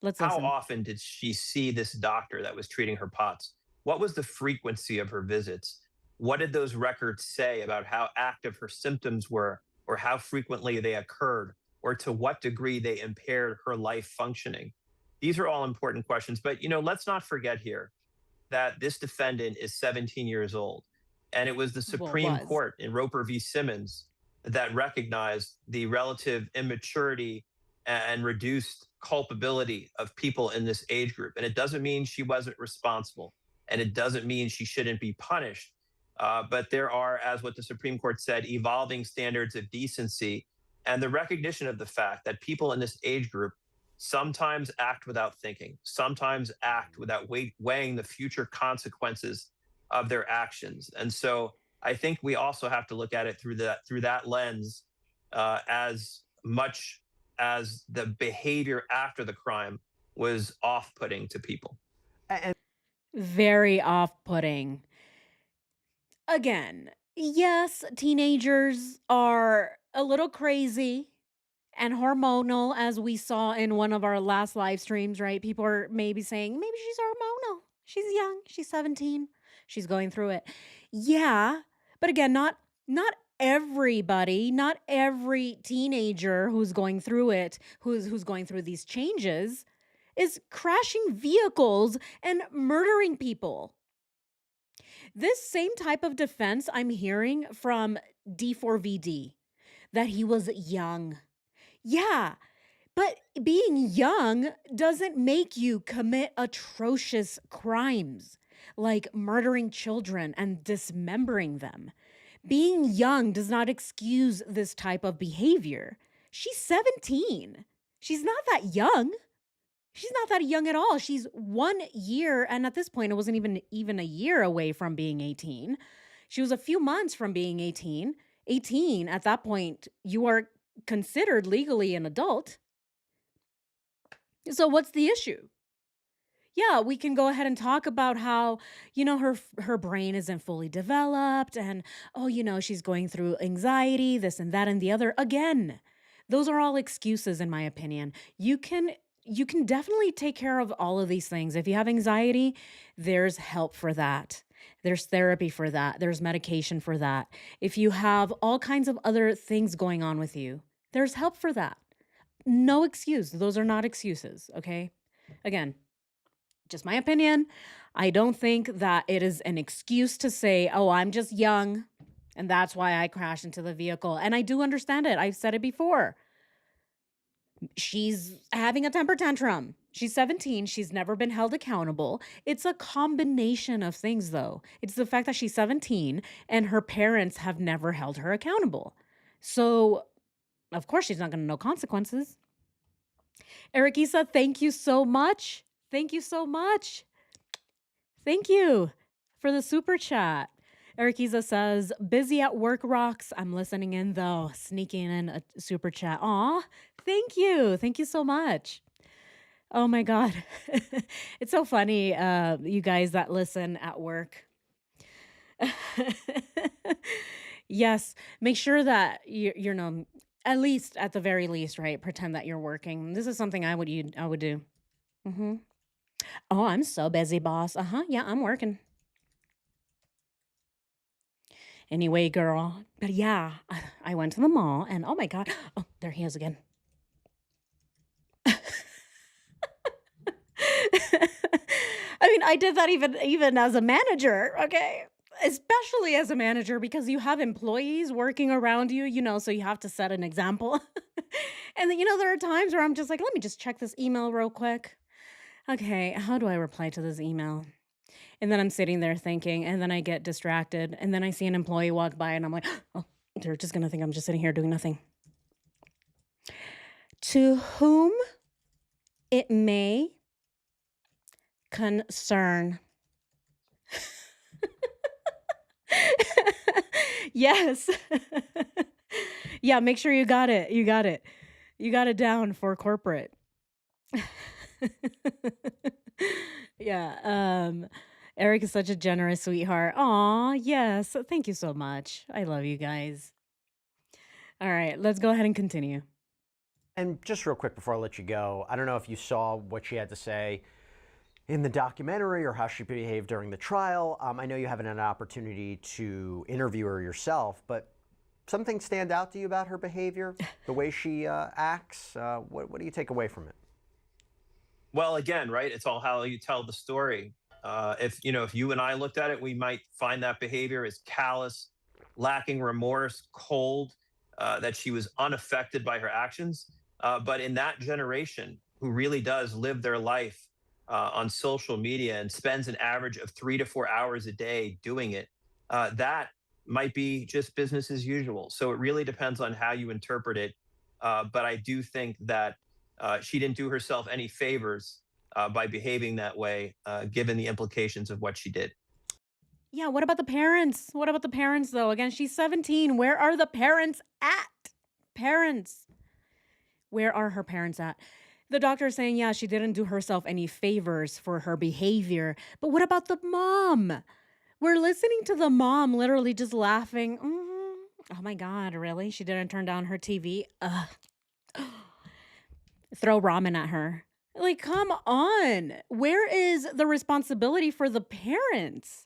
Let's How listen. often did she see this doctor that was treating her POTS? What was the frequency of her visits? What did those records say about how active her symptoms were, or how frequently they occurred, or to what degree they impaired her life functioning? These are all important questions. But let's not forget here that this defendant is 17 years old. And it was the Well, Supreme was. Court in Roper v. Simmons that recognized the relative immaturity and reduced culpability of people in this age group. And it doesn't mean she wasn't responsible, and it doesn't mean she shouldn't be punished. But there are, as what the Supreme Court said, evolving standards of decency and the recognition of the fact that people in this age group sometimes act without thinking, sometimes act without weighing the future consequences of their actions. And so I think we also have to look at it through that lens, as much as the behavior after the crime was off-putting to people. And Very off-putting. Again, yes, teenagers are a little crazy and hormonal, as we saw in one of our last live streams, right? People are maybe saying, maybe she's hormonal. She's young. She's 17. She's going through it. Yeah, but again, not everybody, not every teenager who's going through it, who's going through these changes, is crashing vehicles and murdering people. This same type of defense I'm hearing from D4VD, that he was young. Yeah, but being young doesn't make you commit atrocious crimes like murdering children and dismembering them. Being young does not excuse this type of behavior. She's 17. She's not that young. She's not that young at all. She's 1 year, and at this point, it wasn't even a year away from being 18. She was a few months from being 18. 18, at that point, you are considered legally an adult. So what's the issue? Yeah, we can go ahead and talk about how, her brain isn't fully developed and, oh, she's going through anxiety, this and that and the other. Again, those are all excuses in my opinion. You can definitely take care of all of these things. If you have anxiety, there's help for that. There's therapy for that. There's medication for that. If you have all kinds of other things going on with you, there's help for that. No excuse. Those are not excuses, okay? Again, just my opinion. I don't think that it is an excuse to say, oh, I'm just young and that's why I crashed into the vehicle. And I do understand it. I've said it before. She's having a temper tantrum. She's 17. She's never been held accountable. It's a combination of things, though. It's the fact that she's 17 and her parents have never held her accountable. So, of course, she's not going to know consequences. Eric Issa, thank you so much. Thank you so much. Thank you for the super chat. Eric Issa says, busy at work rocks. I'm listening in though, sneaking in a super chat. Aw, thank you. Thank you so much. Oh my God. It's so funny, you guys that listen at work. Yes, make sure that you're at least at the very least, right? Pretend that you're working. This is something I would do. Mm-hmm. Oh, I'm so busy, boss. Uh-huh. Yeah, I'm working. Anyway, girl. But yeah, I went to the mall and oh my God. Oh, there he is again. I mean, I did that even as a manager, okay? Especially as a manager because you have employees working around you, so you have to set an example. And then, there are times where I'm just like, let me just check this email real quick. Okay, how do I reply to this email? And then I'm sitting there thinking, and then I get distracted, and then I see an employee walk by, and I'm like, oh, they're just gonna think I'm just sitting here doing nothing. To whom it may concern. Yes. Yeah, make sure you got it. You got it. You got it down for corporate. Yeah. Eric is such a generous sweetheart. Aw, yes. Thank you so much. I love you guys. All right, let's go ahead and continue. And just real quick before I let you go, I don't know if you saw what she had to say in the documentary or how she behaved during the trial. I know you haven't had an opportunity to interview her yourself, but some things stand out to you about her behavior, the way she acts. What do you take away from it? Well, again, right? It's all how you tell the story. If you and I looked at it, we might find that behavior as callous, lacking remorse, cold, that she was unaffected by her actions. But in that generation, who really does live their life on social media and spends an average of 3 to 4 hours a day doing it, that might be just business as usual. So it really depends on how you interpret it. But I do think that she didn't do herself any favors by behaving that way, given the implications of what she did. Yeah, what about the parents? What about the parents, though? Again, she's 17. Where are the parents at? Parents. Where are her parents at? The doctor is saying, yeah, she didn't do herself any favors for her behavior. But what about the mom? We're listening to the mom literally just laughing. Oh my God, really? She didn't turn down her TV? Ugh. Throw ramen at her. Like, come on. Where is the responsibility for the parents?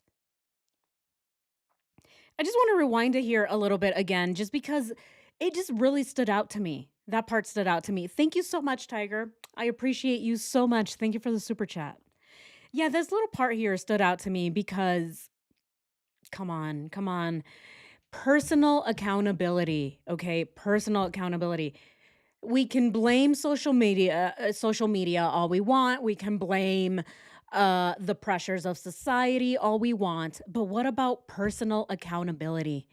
I just want to rewind it here a little bit again, just because it just really stood out to me. That part stood out to me. Thank you so much, Tiger. I appreciate you so much. Thank you for the super chat. Yeah, this little part here stood out to me because, come on, come on. Personal accountability, okay? Personal accountability. We can blame social media all we want. We can blame the pressures of society all we want. But what about personal accountability?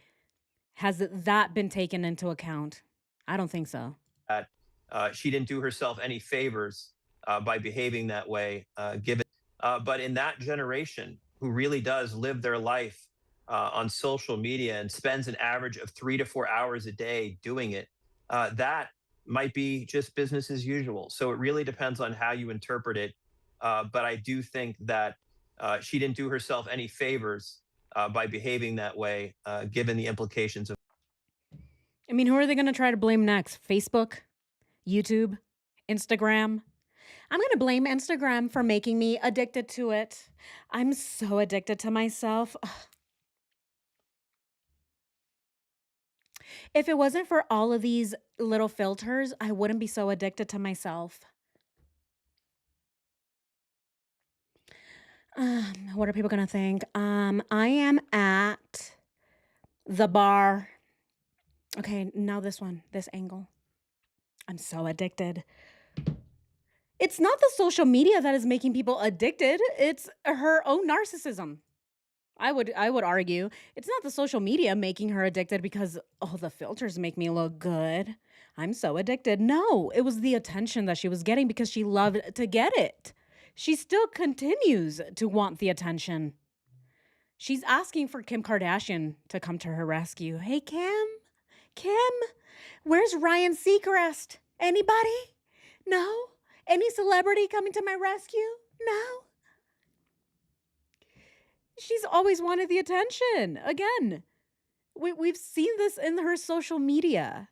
Has that been taken into account? I don't think so. That she didn't do herself any favors by behaving that way, given. But in that generation, who really does live their life on social media and spends an average of 3 to 4 hours a day doing it, that might be just business as usual. So it really depends on how you interpret it. But I do think that she didn't do herself any favors by behaving that way, given the implications of. I mean, who are they going to try to blame next? Facebook? YouTube? Instagram? I'm going to blame Instagram for making me addicted to it. I'm so addicted to myself. Ugh. If it wasn't for all of these little filters, I wouldn't be so addicted to myself. What are people going to think? I am at the bar. Okay, now this one, this angle. I'm so addicted. It's not the social media that is making people addicted. It's her own narcissism. I would argue it's not the social media making her addicted because the filters make me look good. I'm so addicted. No, it was the attention that she was getting because she loved to get it. She still continues to want the attention. She's asking for Kim Kardashian to come to her rescue. Hey, Kim, where's Ryan Seacrest? Anybody? No? Any celebrity coming to my rescue? No? She's always wanted the attention. Again, we've seen this in her social media.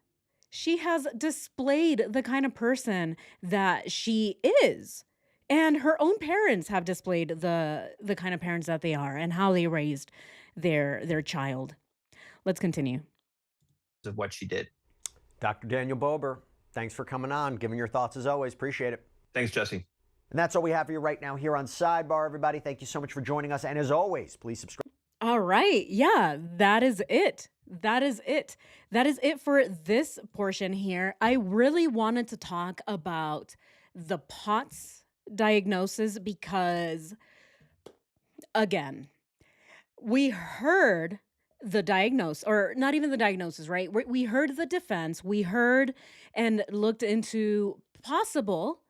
She has displayed the kind of person that she is. And her own parents have displayed the kind of parents that they are and how they raised their child. Let's continue. Of what she did. Dr. Daniel Bober, thanks for coming on, giving your thoughts as always. Appreciate it. Thanks, Jesse. And that's all we have for you right now here on Sidebar, everybody. Thank you so much for joining us. And as always, please subscribe. All right. Yeah, that is it. That is it. That is it for this portion here. I really wanted to talk about the POTS diagnosis because, again, we heard the diagnosis, or not even the diagnosis, right? We heard the defense. We heard and looked into possible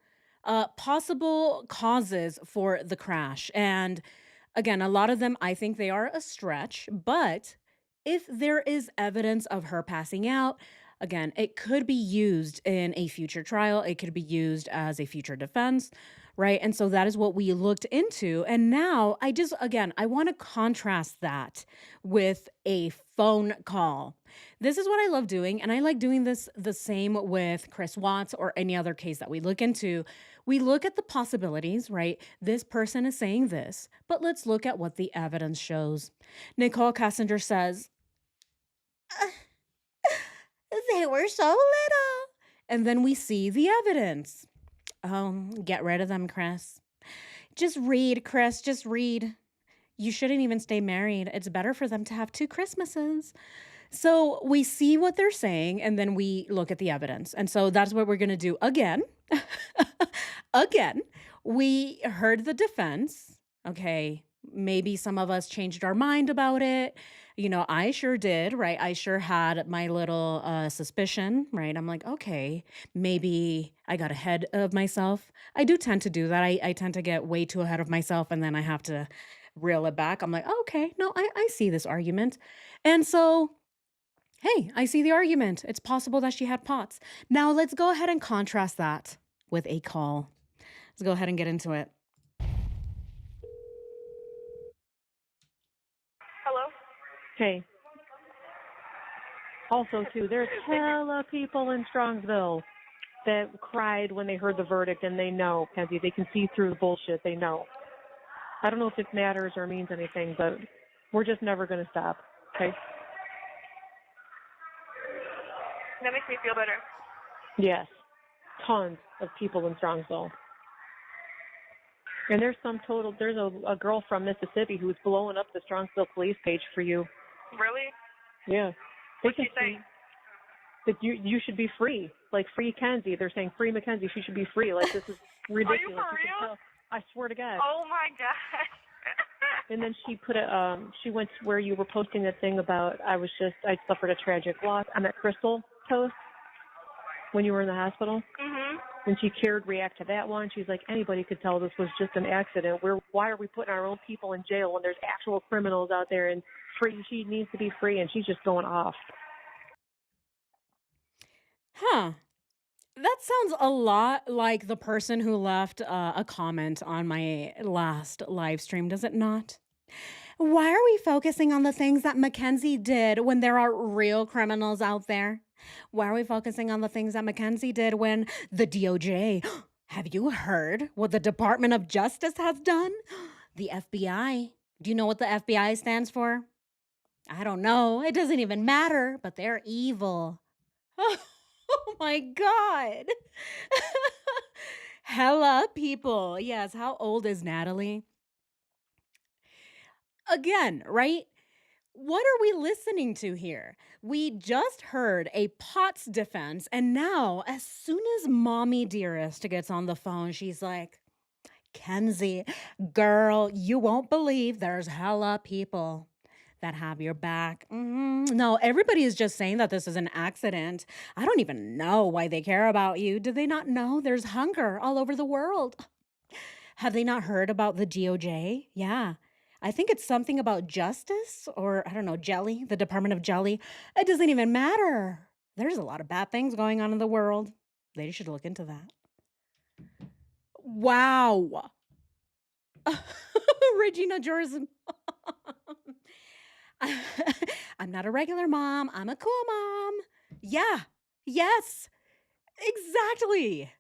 causes for the crash. And again, a lot of them, I think they are a stretch, but if there is evidence of her passing out, again, it could be used in a future trial. It could be used as a future defense, right? And so that is what we looked into. And now I want to contrast that with a phone call. This is what I love doing. And I like doing this the same with Chris Watts or any other case that we look into. We look at the possibilities, right? This person is saying this, but let's look at what the evidence shows. Nicole Cassinger says, they were so little. And then we see the evidence. Oh, get rid of them, Chris. Just read, Chris. Just read. You shouldn't even stay married. It's better for them to have 2 Christmases. So we see what they're saying and then we look at the evidence. And so that's what we're going to do again. Again, we heard the defense. Okay. Maybe some of us changed our mind about it. I sure did, right? I sure had my little suspicion, right? I'm like, okay, maybe I got ahead of myself. I do tend to do that. I tend to get way too ahead of myself and then I have to reel it back. I'm like, oh, okay, no, I see this argument. And so hey, I see the argument. It's possible that she had POTS. Now let's go ahead and contrast that with a call. Let's go ahead and get into it. Hello? Hey. Also, too, there's hella people in Strongsville that cried when they heard the verdict, and they know, Kenzie, they can see through the bullshit. They know. I don't know if it matters or means anything, but we're just never going to stop, okay? That makes me feel better. Yes. Tons of people in Strongsville. And there's a girl from Mississippi who's blowing up the Strongsville police page for you. Really? Yeah. What's she saying? That you should be free. Like, free Kenzie. They're saying free Mackenzie. She should be free. Like, this is ridiculous. Are you for real? I swear to God. Oh my gosh. And then she put she went to where you were posting that thing about I suffered a tragic loss on that Crystal post when you were in the hospital. Mhm. When she cared react to that one, she's like, anybody could tell this was just an accident. Why are we putting our own people in jail when there's actual criminals out there and free? She needs to be free, and she's just going off. Huh. That sounds a lot like the person who left a comment on my last live stream, does it not? Why are we focusing on the things that Mackenzie did when there are real criminals out there? Why are we focusing on the things that Mackenzie did when the DOJ, have you heard what the Department of Justice has done? The FBI. Do you know what the FBI stands for? I don't know. It doesn't even matter, but they're evil. Oh my God. Hella people. Yes. How old is Natalie? Again, right? What are we listening to here? We just heard a POTS defense, and now, as soon as Mommy Dearest gets on the phone, she's like, Kenzie, girl, you won't believe there's hella people that have your back. No, everybody is just saying that this is an accident. I don't even know why they care about you. Do they not know there's hunger all over the world? Have they not heard about the DOJ? Yeah. I think it's something about justice or, I don't know, jelly, the Department of Jelly. It doesn't even matter. There's a lot of bad things going on in the world. They should look into that. Wow. Regina Jordan. I'm not a regular mom. I'm a cool mom. Yeah. Yes. Exactly.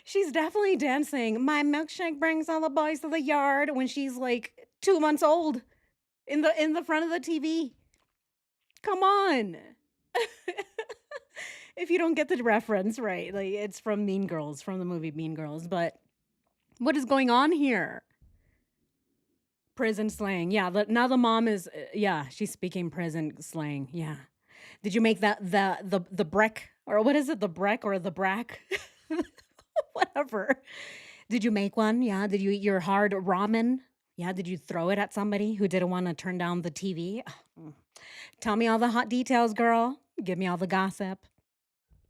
She's definitely dancing. My milkshake brings all the boys to the yard when she's like 2 months old in the front of the TV. Come on. If you don't get the reference, right? Like it's from Mean Girls, from the movie Mean Girls, but what is going on here? Prison slang. Yeah, now the mom is she's speaking prison slang. Yeah. Did you make that the breck or what is it? The breck or the brack? Whatever. Did you make one? Yeah. Did you eat your hard ramen? Yeah. Did you throw it at somebody who didn't want to turn down the TV? Tell me all the hot details, girl. Give me all the gossip.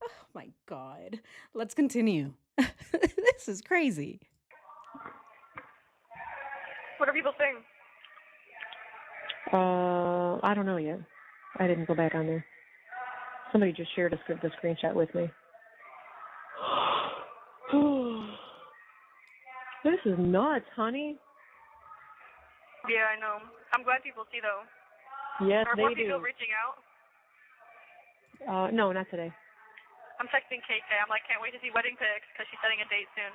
Oh my God. Let's continue. This is crazy. What are people saying? I don't know yet. I didn't go back on there. Somebody just shared the screenshot with me. This is nuts, honey. Yeah, I know. I'm glad people see, though. Yes, Are they more do. people reaching out? No, not today. I'm texting KK. I'm like, can't wait to see wedding pics because she's setting a date soon.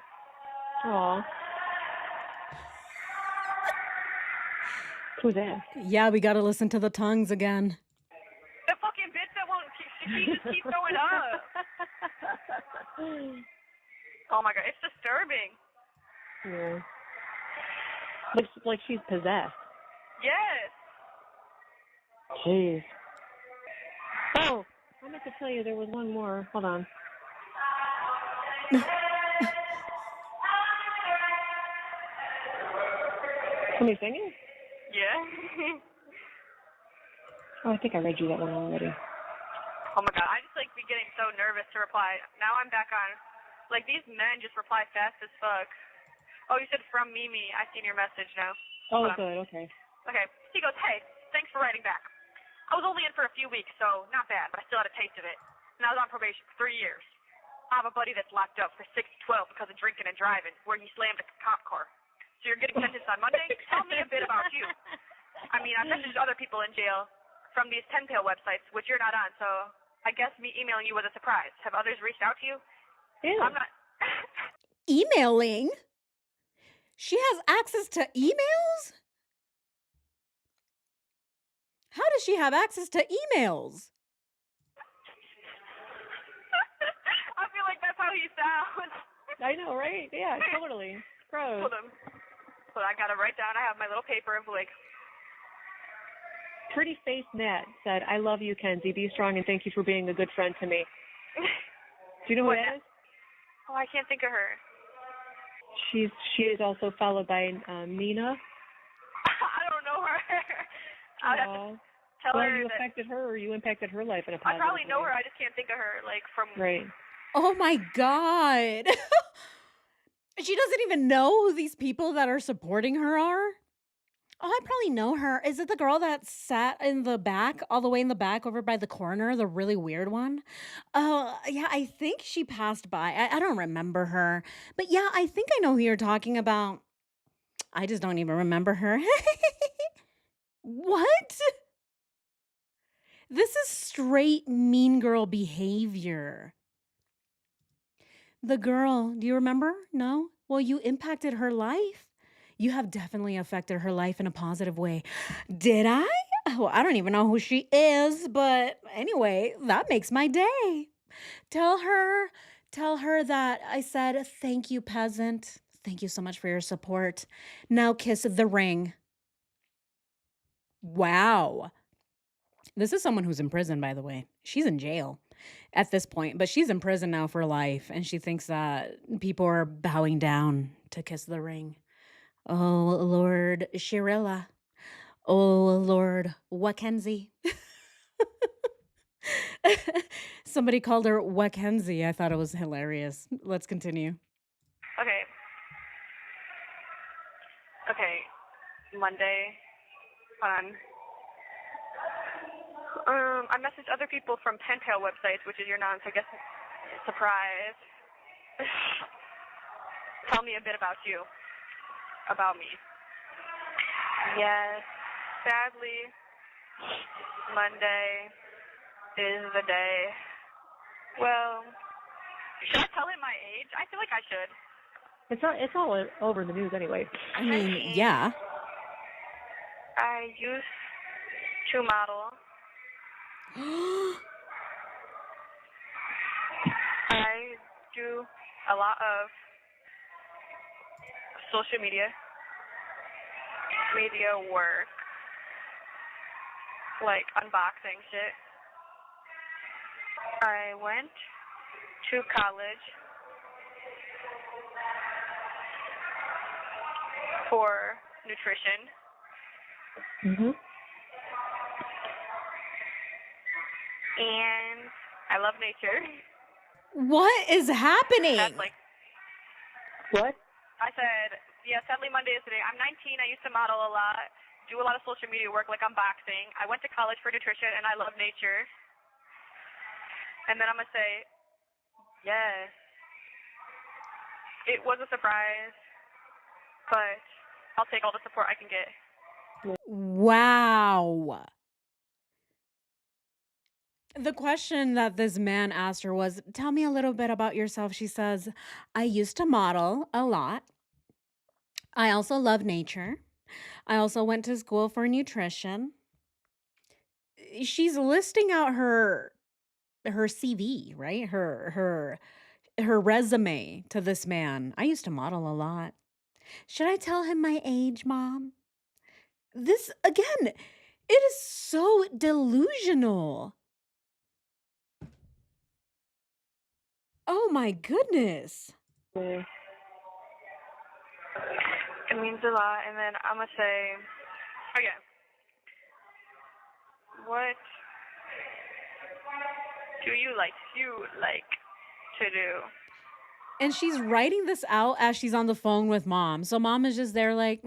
Aw. Who's that? Yeah, we got to listen to the tongues again. The fucking bitch that won't, she just keeps going up. Oh my God, it's disturbing. Yeah. Like she's possessed. Yes. Jeez. Oh, I meant to tell you there was one more. Hold on. Somebody singing? Yeah. Oh, I think I read you that one already. Oh my god, I just like be getting so nervous to reply. Now I'm back on. Like these men just reply fast as fuck. Oh, you said from Mimi. I seen your message now. Oh, Hold on. good. Okay. Okay. He goes, hey, thanks for writing back. I was only in for a few weeks, so not bad, but I still had a taste of it. And I was on probation for 3 years. I have a buddy that's locked up for 6 to 12 because of drinking and driving, where he slammed a cop car. So you're getting sentenced on Monday? Tell me a bit about you. I mean, I've messaged other people in jail from these 10-tail websites, which you're not on, so I guess me emailing you was a surprise. Have others reached out to you? Yeah. I'm not... Emailing? She has access to emails? How does she have access to emails? I feel like that's how he sounds. I know, right? Yeah, totally. Gross. Hold on. So I gotta write down. I have my little paper of like... Pretty Face Nat said, I love you, Kenzie. Be strong and thank you for being a good friend to me. Do you know who What that is? Oh, I can't think of her. She is also followed by Nina. I don't know her. I'd have to tell Well, her you that affected her, or you impacted her life in a I positive probably know way. her. I just can't think of her, like from. Right. Oh my God. She doesn't even know who these people that are supporting her are. Oh, I probably know her. Is it the girl that sat in the back, all the way in the back over by the corner, the really weird one? Oh, yeah, I think she passed by. I don't remember her. But yeah, I think I know who you're talking about. I just don't even remember her. What? This is straight mean girl behavior. The girl, do you remember? No? Well, you impacted her life. You have definitely affected her life in a positive way. Did I? Oh, I don't even know who she is, but anyway, that makes my day. Tell her that I said, thank you, peasant. Thank you so much for your support. Now kiss the ring. Wow. This is someone who's in prison, by the way. She's in jail at this point, but she's in prison now for life, and she thinks that people are bowing down to kiss the ring. Oh, Lord Shirilla. Oh, Lord Mackenzie. Somebody called her Mackenzie. I thought it was hilarious. Let's continue. Okay. Okay. Monday. On. I messaged other people from Pentail websites, which is your non, so I guess surprise. Tell me a bit about you. About me. Yes. Sadly, Monday is the day. Well, should I tell him my age? I feel like I should. It's all over the news anyway. I mean, yeah. I used to model. I do a lot of social media work, like unboxing shit. I went to college for nutrition. Mhm. And I love nature. What is happening? That's like, What? I said, yeah, sadly Monday is today. I'm 19. I used to model a lot, do a lot of social media work like unboxing. I went to college for nutrition and I love nature. And then I'm going to say, yes. It was a surprise, but I'll take all the support I can get. Wow. The question that this man asked her was, tell me a little bit about yourself. She says, I used to model a lot. I also love nature. I also went to school for nutrition. She's listing out her CV, right? Her resume to this man. I used to model a lot. Should I tell him my age, Mom? This again, It is so delusional. Oh my goodness. Mm. It means a lot. And then I'm going to say, okay, what do you like to do? And she's writing this out as she's on the phone with mom. So mom is just there like,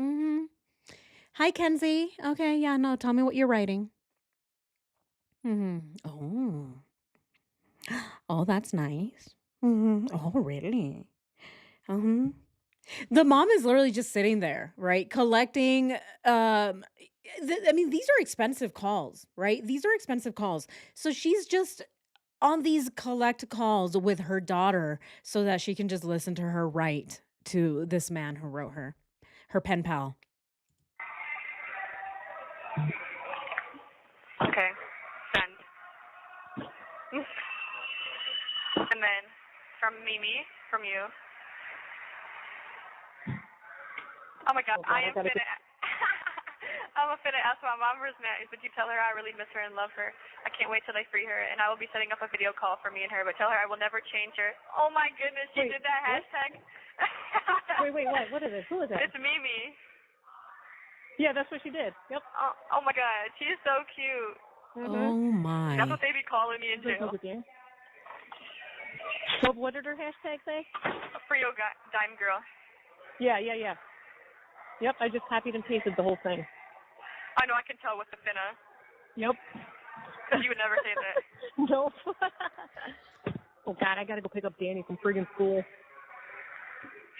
Hi, Kenzie. Okay, yeah, no, tell me what you're writing. Oh. Oh, that's nice. Oh, really? Uh-huh. The mom is literally just sitting there, right? Collecting I mean, these are expensive calls, right? These are expensive calls. So she's just on these collect calls with her daughter so that she can just listen to her write to this man who wrote her pen pal. Okay, send. And then from Mimi, from you. Oh my God, Oh, God, I am I gotta finna. I'm finna ask my mom where's Matt. Would you tell her I really miss her and love her? I can't wait till they free her, and I will be setting up a video call for me and her. But tell her I will never change her. Oh my goodness, she Wait, did that what? hashtag. Wait, what? What is it? Who is that? It's Mimi. Yeah, that's what she did. Yep. Oh my God, she's so cute. Oh That's my. what they be calling me in Like, jail. was it Dan? What did her hashtag say? Free your dime girl. Yeah. Yep, I just copied and pasted the whole thing. I know, I can tell with the finna. Yep. Because you would never say that. Nope. Oh, God, I got to go pick up Danny from friggin' school.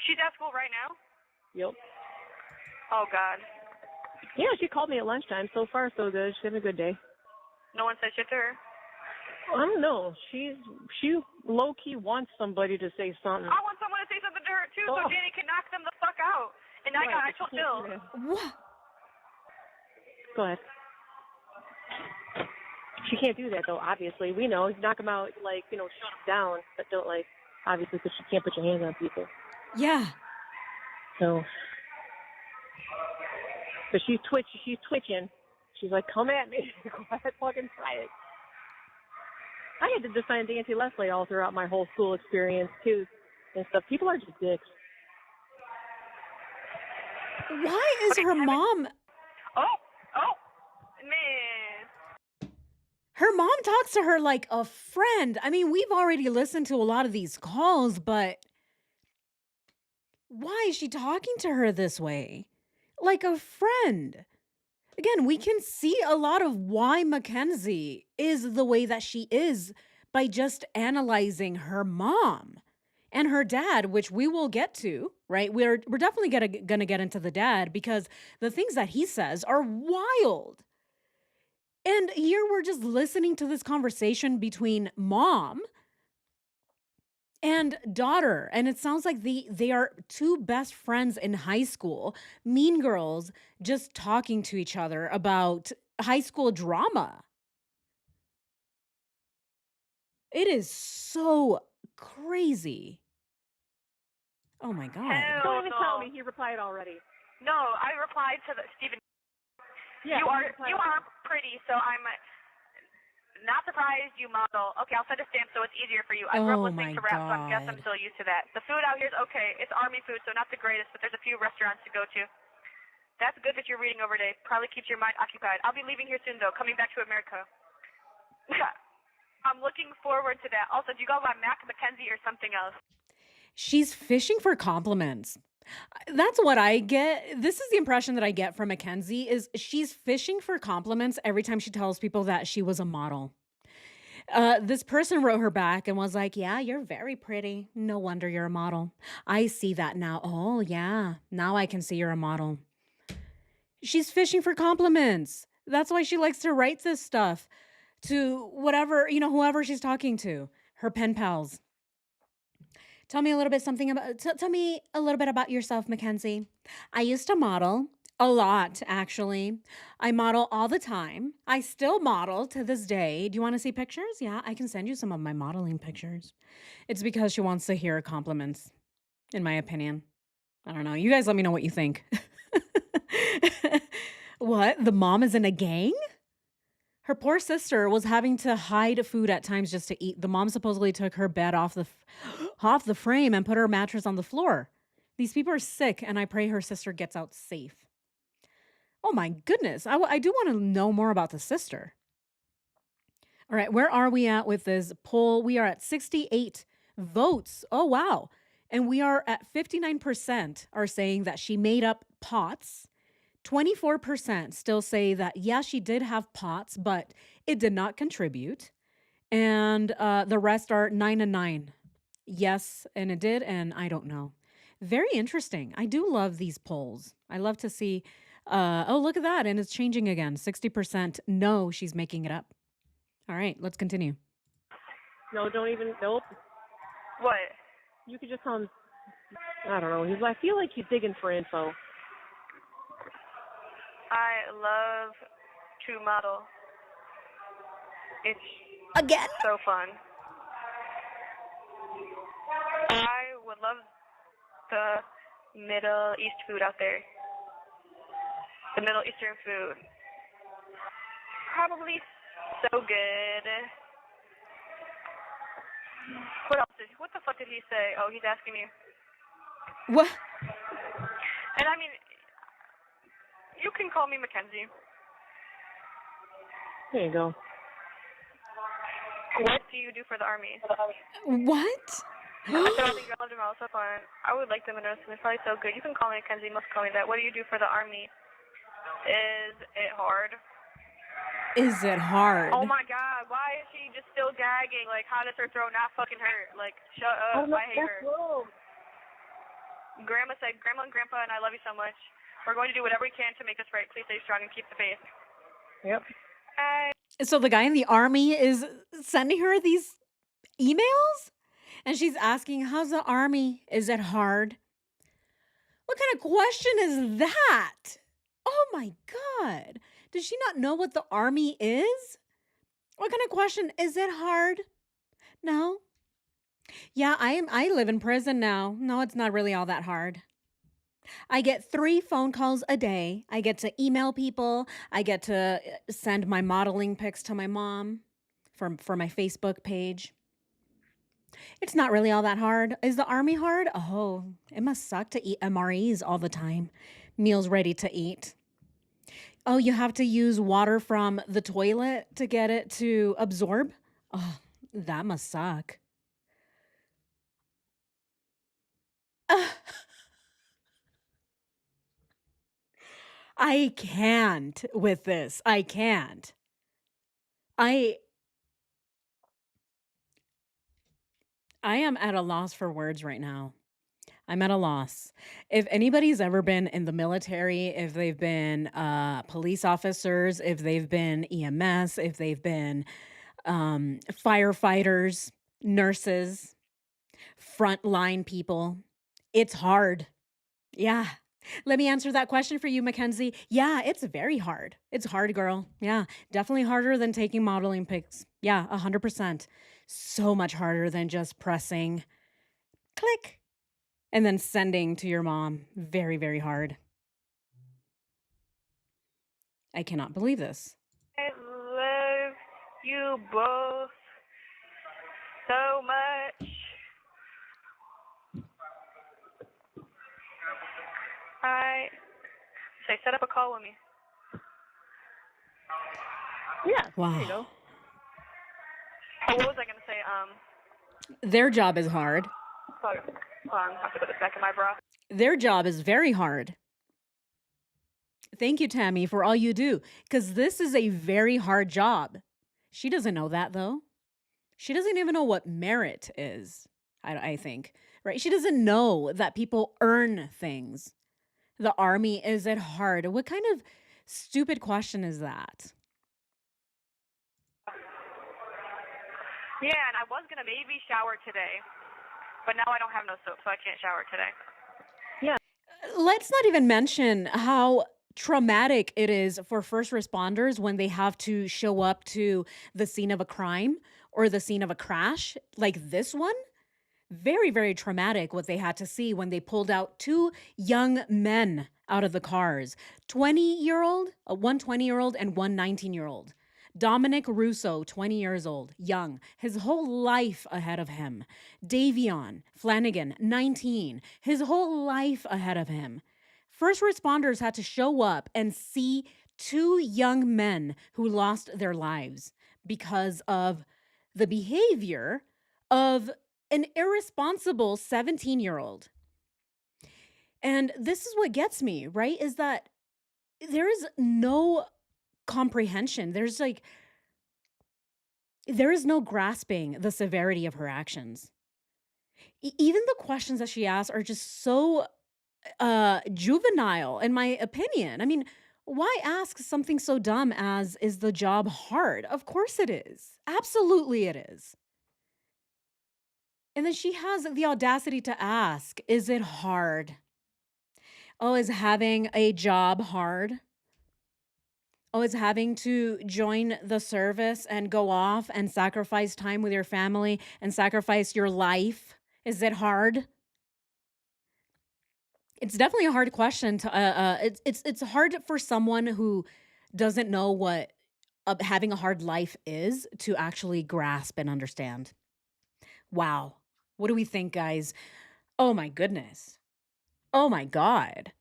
She's at school right now? Yep. Oh, God. Yeah, she called me at lunchtime. So far, so good. She's having a good day. No one said shit to her? I don't know. She low-key wants somebody to say something. I want someone to say something to her, too, so Oh. Danny can knock them the fuck out. And I Right, told but she Bill. can't do that. What? Go ahead. She can't do that, though, obviously. We know. Knock them out, like, shut them down, but don't, obviously, because she can't put your hands on people. Yeah. So, but she's twitching. She's like, come at me. Go ahead, fucking try it. I had to defend Nancy Leslie all throughout my whole school experience, too, and stuff. People are just dicks. Why is her mom... Oh, man. Her mom talks to her like a friend. I mean, we've already listened to a lot of these calls, but why is she talking to her this way? Like a friend. Again, we can see a lot of why Mackenzie is the way that she is by just analyzing her mom and her dad, which we will get to, right? We're definitely gonna get into the dad because the things that he says are wild. And here we're just listening to this conversation between mom and daughter. And it sounds like they are two best friends in high school, mean girls, just talking to each other about high school drama. It is so crazy. Oh my God. Hell Don't even no. tell me. He replied already. No, I replied to Stephen. Yeah, You are pretty, so I'm not surprised you model. Okay, I'll send a stamp so it's easier for you. I grew up Oh listening my to rap, so I guess I'm God. still used to that. The food out here is okay. It's army food, so not the greatest, but there's a few restaurants to go to. That's good that you're reading over day. Probably keeps your mind occupied. I'll be leaving here soon, though, coming back to America. I'm looking forward to that. Also, do you go by Mac Mackenzie or something else? She's fishing for compliments. That's what I get. This is the impression that I get from Mackenzie is she's fishing for compliments every time she tells people that she was a model. This person wrote her back and was like, yeah, you're very pretty. No wonder you're a model. I see that now. Oh, yeah. Now I can see you're a model. She's fishing for compliments. That's why she likes to write this stuff to whatever, whoever she's talking to, her pen pals. Tell me a little bit tell me a little bit about yourself, Mackenzie. I used to model a lot, actually. I model all the time. I still model to this day. Do you want to see pictures? Yeah, I can send you some of my modeling pictures. It's because she wants to hear compliments, in my opinion. I don't know. You guys let me know what you think. What? The mom is in a gang? Her poor sister was having to hide food at times just to eat. The mom supposedly took her bed off off the frame and put her mattress on the floor. These people are sick, and I pray her sister gets out safe. Oh my goodness. I do want to know more about the sister. All right, where are we at with this poll? We are at 68 votes. Oh, wow. And we are at 59% are saying that she made up pots. 24% still say that, yeah, she did have pots, but it did not contribute. And the rest are 9 and 9. Yes, and it did, and I don't know. Very interesting. I do love these polls. I love to see, oh, look at that. And it's changing again. 60% no, she's making it up. All right, let's continue. No, don't even. Nope. What? You could just tell him. I don't know. I feel like he's digging for info. I love to model. It's Again? so fun. I would love the Middle East food out there. The Middle Eastern food. Probably so good. What the fuck did he say? Oh, he's asking me. What? And I mean, you can call me Mackenzie. There you go. What do you do for the Army? What? I said I think I loved him also fun. I would like them in nursing. It's probably so good. You can call me Mackenzie. Most call me that. What do you do for the Army? Is it hard? Is it hard? Oh my God! Why is she just still gagging? Like, how does her throat not fucking hurt? Like, shut up! I hate her. Grandma said, "Grandma and Grandpa and I love you so much. We're going to do whatever we can to make this right. Please stay strong and keep the faith." Yep. So the guy in the Army is sending her these emails? And she's asking, how's the Army? Is it hard? What kind of question is that? Oh my God. Does she not know what the Army is? What kind of question? Is it hard? No. Yeah, I live in prison now. No, it's not really all that hard. I get 3 phone calls a day. I get to email people. I get to send my modeling pics to my mom for my Facebook page. It's not really all that hard. Is the Army hard? Oh, it must suck to eat MREs all the time. Meals ready to eat. Oh, you have to use water from the toilet to get it to absorb? Oh, that must suck. I can't with this. I can't. I am at a loss for words right now. I'm at a loss. If anybody's ever been in the military, if they've been police officers, if they've been EMS, if they've been firefighters, nurses, frontline people, it's hard. Yeah. Let me answer that question for you, Mackenzie. Yeah, it's very hard. It's hard, girl. Yeah, definitely harder than taking modeling pics. Yeah, 100%. So much harder than just pressing click and then sending to your mom. Very, very hard. I cannot believe this. I love you both so much. I say set up a call with me. Yeah. Wow. There you go. Oh, what was I gonna say? Their job is hard. Hold on, I have to put this back in my bra. Their job is very hard. Thank you, Tammy, for all you do, because this is a very hard job. She doesn't know that, though. She doesn't even know what merit is, I think, right? She doesn't know that people earn things. The Army, is it hard? What kind of stupid question is that? Yeah, and I was gonna maybe shower today, but now I don't have no soap, so I can't shower today. Let's not even mention how traumatic it is for first responders when they have to show up to the scene of a crime or the scene of a crash like this one. Very, very traumatic what they had to see when they pulled out 2 young men out of the cars. 20-year-old, one 20-year-old and one 19-year-old. Dominic Russo, 20 years old, young, his whole life ahead of him. Davion Flanagan, 19, his whole life ahead of him. First responders had to show up and see two young men who lost their lives because of the behavior of an irresponsible 17-year-old. And this is what gets me, right? Is that there is no comprehension. There is no grasping the severity of her actions. Even the questions that she asks are just so juvenile, in my opinion. I mean, why ask something so dumb as, is the job hard? Of course it is. Absolutely it is. And then she has the audacity to ask, is it hard? Oh, is having a job hard? Oh, is having to join the service and go off and sacrifice time with your family and sacrifice your life? Is it hard? It's definitely a hard question to it's hard for someone who doesn't know what having a hard life is to actually grasp and understand. Wow. What do we think, guys? Oh my goodness. Oh my God.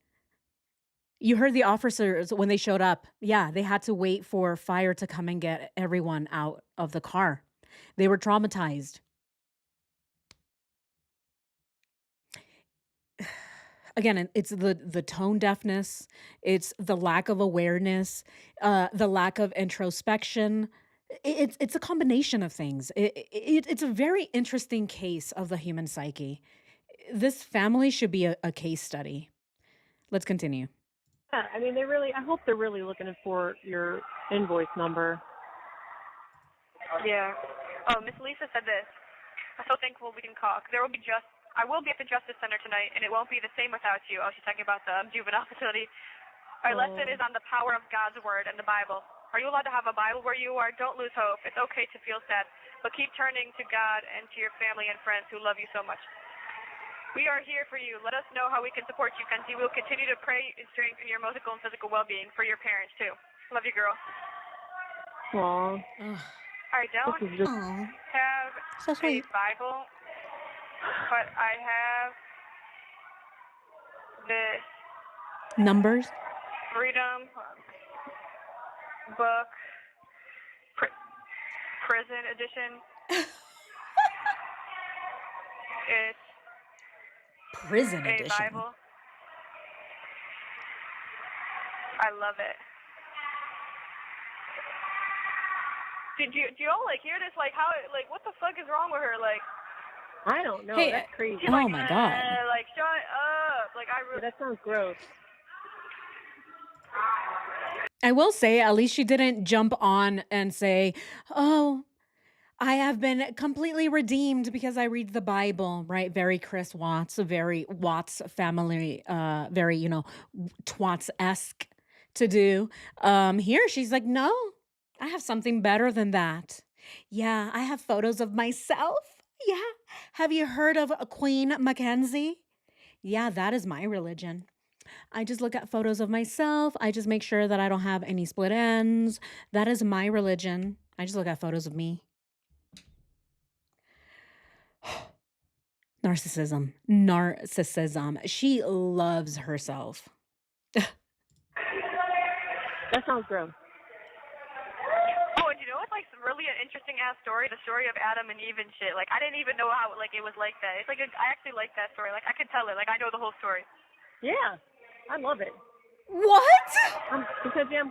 You heard the officers when they showed up. Yeah, they had to wait for fire to come and get everyone out of the car. They were traumatized. Again, it's the tone deafness, it's the lack of awareness, the lack of introspection. It's a combination of things. It's a very interesting case of the human psyche. This family should be a case study. Let's continue. Yeah, I mean, I hope they're really looking for your invoice number. Yeah. Oh, Miss Lisa said this. I'm so thankful we can call. 'Cause I will be at the Justice Center tonight, and it won't be the same without you. Oh, she's talking about the juvenile facility. Our lesson is on the power of God's Word and the Bible. Are you allowed to have a Bible where you are? Don't lose hope. It's okay to feel sad, but keep turning to God and to your family and friends who love you so much. We are here for you. Let us know how we can support you, Kenzie. We'll continue to pray and strengthen your emotional and physical well-being for your parents, too. Love you, girl. Aw, I don't this is just have So a sweet. Bible, but I have this Numbers. Freedom book, prison edition. It's Prison a edition. Bible. I love it. Do you all like hear this? Like how? Like what the fuck is wrong with her? Like I don't know. Hey, That's crazy. she's oh like, my God. like shut up. Like I really. That sounds gross. I will say, at least she didn't jump on and say, oh, I have been completely redeemed because I read the Bible, right? Very Chris Watts, very Watts family, very, Twats-esque to do. Here, she's like, no, I have something better than that. Yeah, I have photos of myself. Yeah. Have you heard of Queen Mackenzie? Yeah, that is my religion. I just look at photos of myself. I just make sure that I don't have any split ends. That is my religion. I just look at photos of me. Narcissism. She loves herself. That sounds gross. Oh, and you know what's like really an interesting ass story? The story of Adam and Eve and shit. Like I didn't even know how it was like that. It's like I actually like that story. Like I could tell it. Like I know the whole story. Yeah, I love it. What? I'm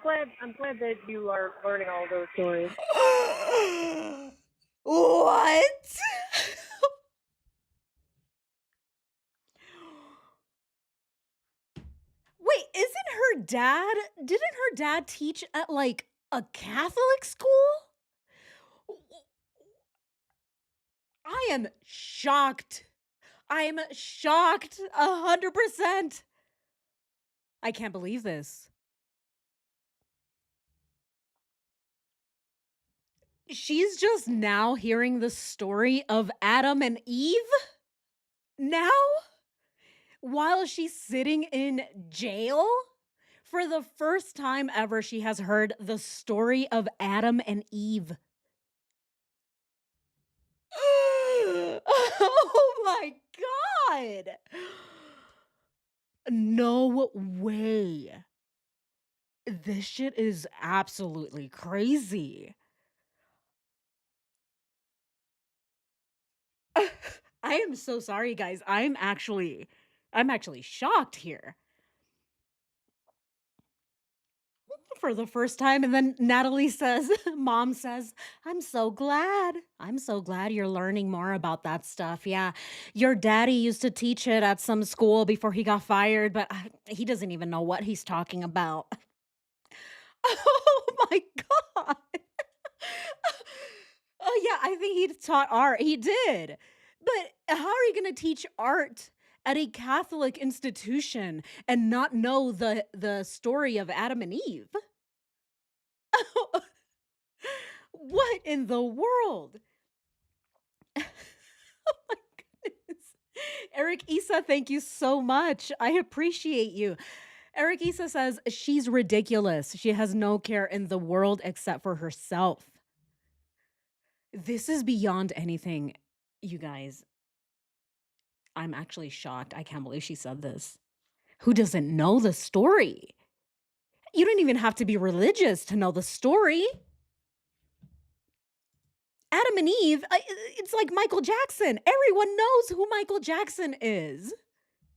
glad that you are learning all those stories. What? Wait, didn't her dad teach at like a Catholic school? I am shocked. 100%. I can't believe this. She's just now hearing the story of Adam and Eve? Now? While she's sitting in jail For the first time ever, she has heard the story of Adam and Eve. Oh my God. No way. This shit is absolutely crazy. I am so sorry, guys. I'm actually shocked here for the first time. And then Natalie says, Mom says, I'm so glad. I'm so glad you're learning more about that stuff. Yeah. Your daddy used to teach it at some school before he got fired, but he doesn't even know what he's talking about. Oh my God. Oh yeah, I think he taught art. He did. But how are you going to teach art at a Catholic institution and not know the story of Adam and Eve? What in the world? Oh my goodness. Eric Issa, thank you so much. I appreciate you. Eric Issa says she's ridiculous. She has no care in the world except for herself. This is beyond anything, you guys. I'm actually shocked. I can't believe she said this. Who doesn't know the story? You don't even have to be religious to know the story. Adam and Eve, it's like Michael Jackson. Everyone knows who Michael Jackson is.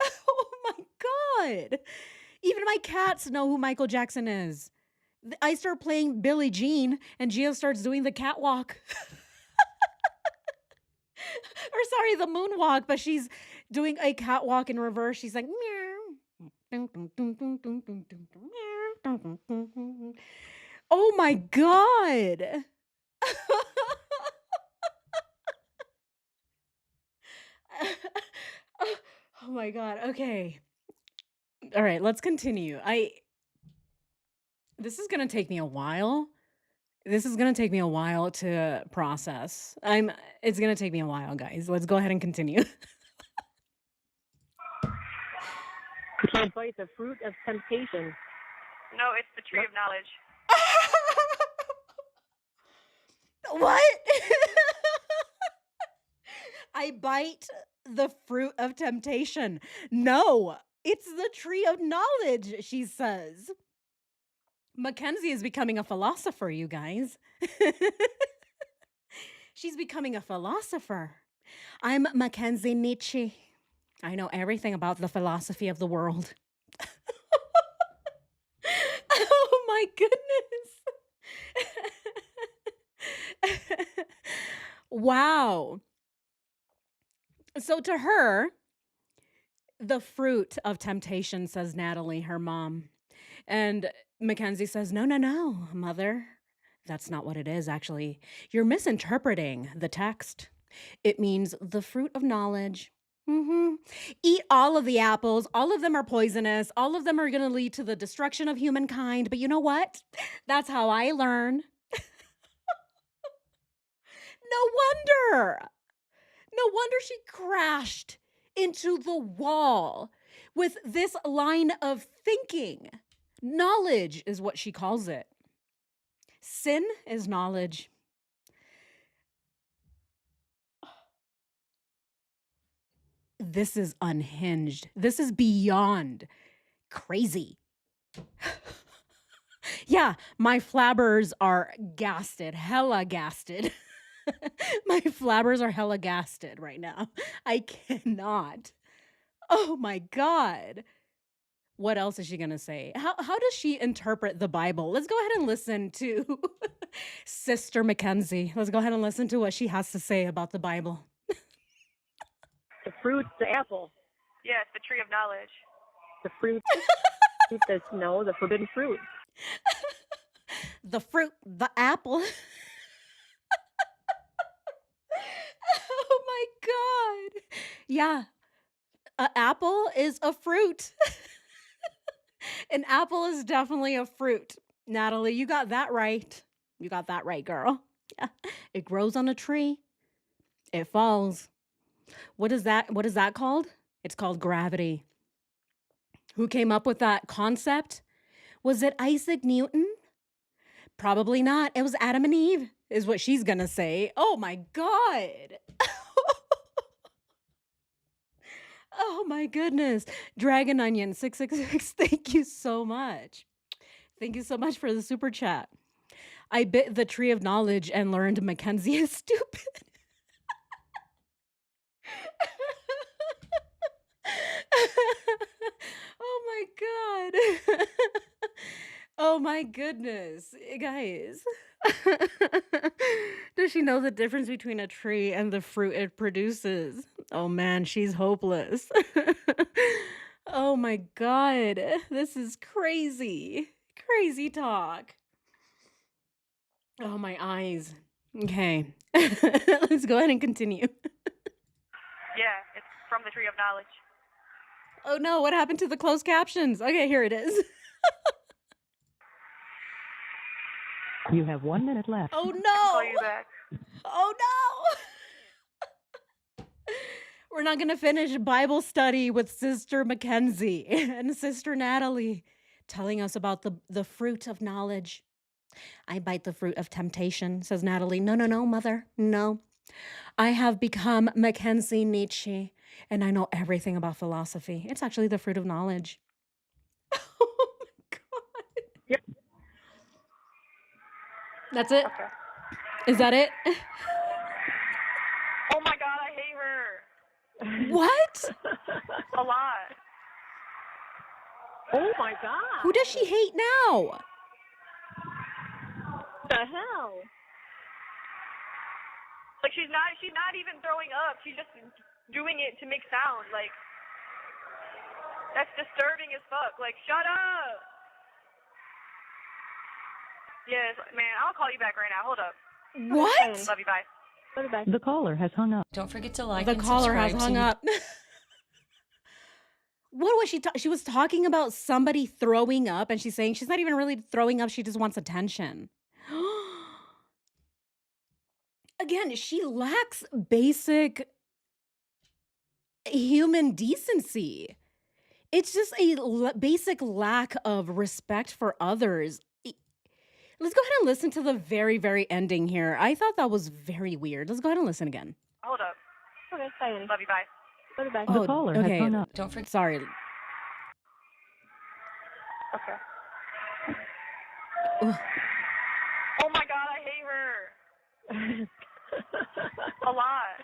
Oh my God. Even my cats know who Michael Jackson is. I start playing Billie Jean and Gia starts doing the catwalk. Or sorry, the moonwalk, but she's doing a catwalk in reverse. She's like, meow. Oh my God. Oh my God. Okay. All right, let's continue. This is going to take me a while. This is going to take me a while to process. It's going to take me a while, guys. Let's go ahead and continue. You can't bite the fruit of temptation. No, it's the tree of knowledge. What? I bite the fruit of temptation. No, it's the tree of knowledge, she says. Mackenzie is becoming a philosopher, you guys. She's becoming a philosopher. I'm Mackenzie Nietzsche. I know everything about the philosophy of the world. Oh my goodness. Wow. So to her, the fruit of temptation, says Natalie, her mom. And Mackenzie says, no, no, no, mother. That's not what it is, actually. You're misinterpreting the text. It means the fruit of knowledge. Eat all of the apples. All of them are poisonous. All of them are going to lead to the destruction of humankind. But you know what? That's how I learn. No wonder. No wonder she crashed into the wall with this line of thinking. Knowledge is what she calls it. Sin is knowledge. This is unhinged. This is beyond crazy. Yeah, my flabbers are gasted, hella gasted. My flabbers are hella gasted right now. I cannot. Oh my God. What else is she going to say? How does she interpret the Bible? Let's go ahead and listen to Sister Mackenzie. Let's go ahead and listen to what she has to say about the Bible. The fruit, the apple. Yes, the tree of knowledge. The fruit, the forbidden fruit. The fruit, the apple. Oh my God. Yeah. An apple is a fruit. An apple is definitely a fruit. Natalie, you got that right. You got that right, girl. Yeah. It grows on a tree. It falls. What is that called? It's called gravity. Who came up with that concept? Was it Isaac Newton? Probably not. It was Adam and Eve, is what she's gonna say. Oh my God. Oh my goodness. Dragon Onion 666. Thank you so much. Thank you so much for the super chat. I bit the tree of knowledge and learned Mackenzie is stupid. Oh my God. Oh my goodness. Guys. Does she know the difference between a tree and the fruit it produces? Oh man, she's hopeless. Oh my God. This is crazy. Crazy talk. Oh, my eyes. Okay. Let's go ahead and continue. Yeah, it's from the Tree of Knowledge. Oh no, what happened to the closed captions? Okay, here it is. You have 1 minute left. Oh Call you no. back. Oh no. We're not going to finish Bible study with Sister Mackenzie and Sister Natalie telling us about the fruit of knowledge. I bite the fruit of temptation, says Natalie. No, mother. No. I have become Mackenzie Nietzsche, and I know everything about philosophy. It's actually the fruit of knowledge. Oh my God. Yep. That's it? Okay. Is that it? Oh my God, I hate her. What? A lot. Oh my God. Who does she hate now? The hell? Like she's not even throwing up. She's just doing it to make sound. Like that's disturbing as fuck. Like shut up. Yes, man. I'll call you back right now. Hold up. What? Love you. Bye. Bye-bye. The caller has hung up. Don't forget to like The and caller has subscribe hung to up. What was she she was talking about somebody throwing up, and she's saying she's not even really throwing up, she just wants attention. Again, she lacks basic human decency. It's just a basic lack of respect for others. Let's go ahead and listen to the very, very ending here. I thought that was very weird. Let's go ahead and listen again. Hold up. Okay, bye, Annie. Love you. Bye. Bye-bye. The caller has hung up. Don't forget Sorry. Okay. Ugh. Oh my God, I hate her. A lot.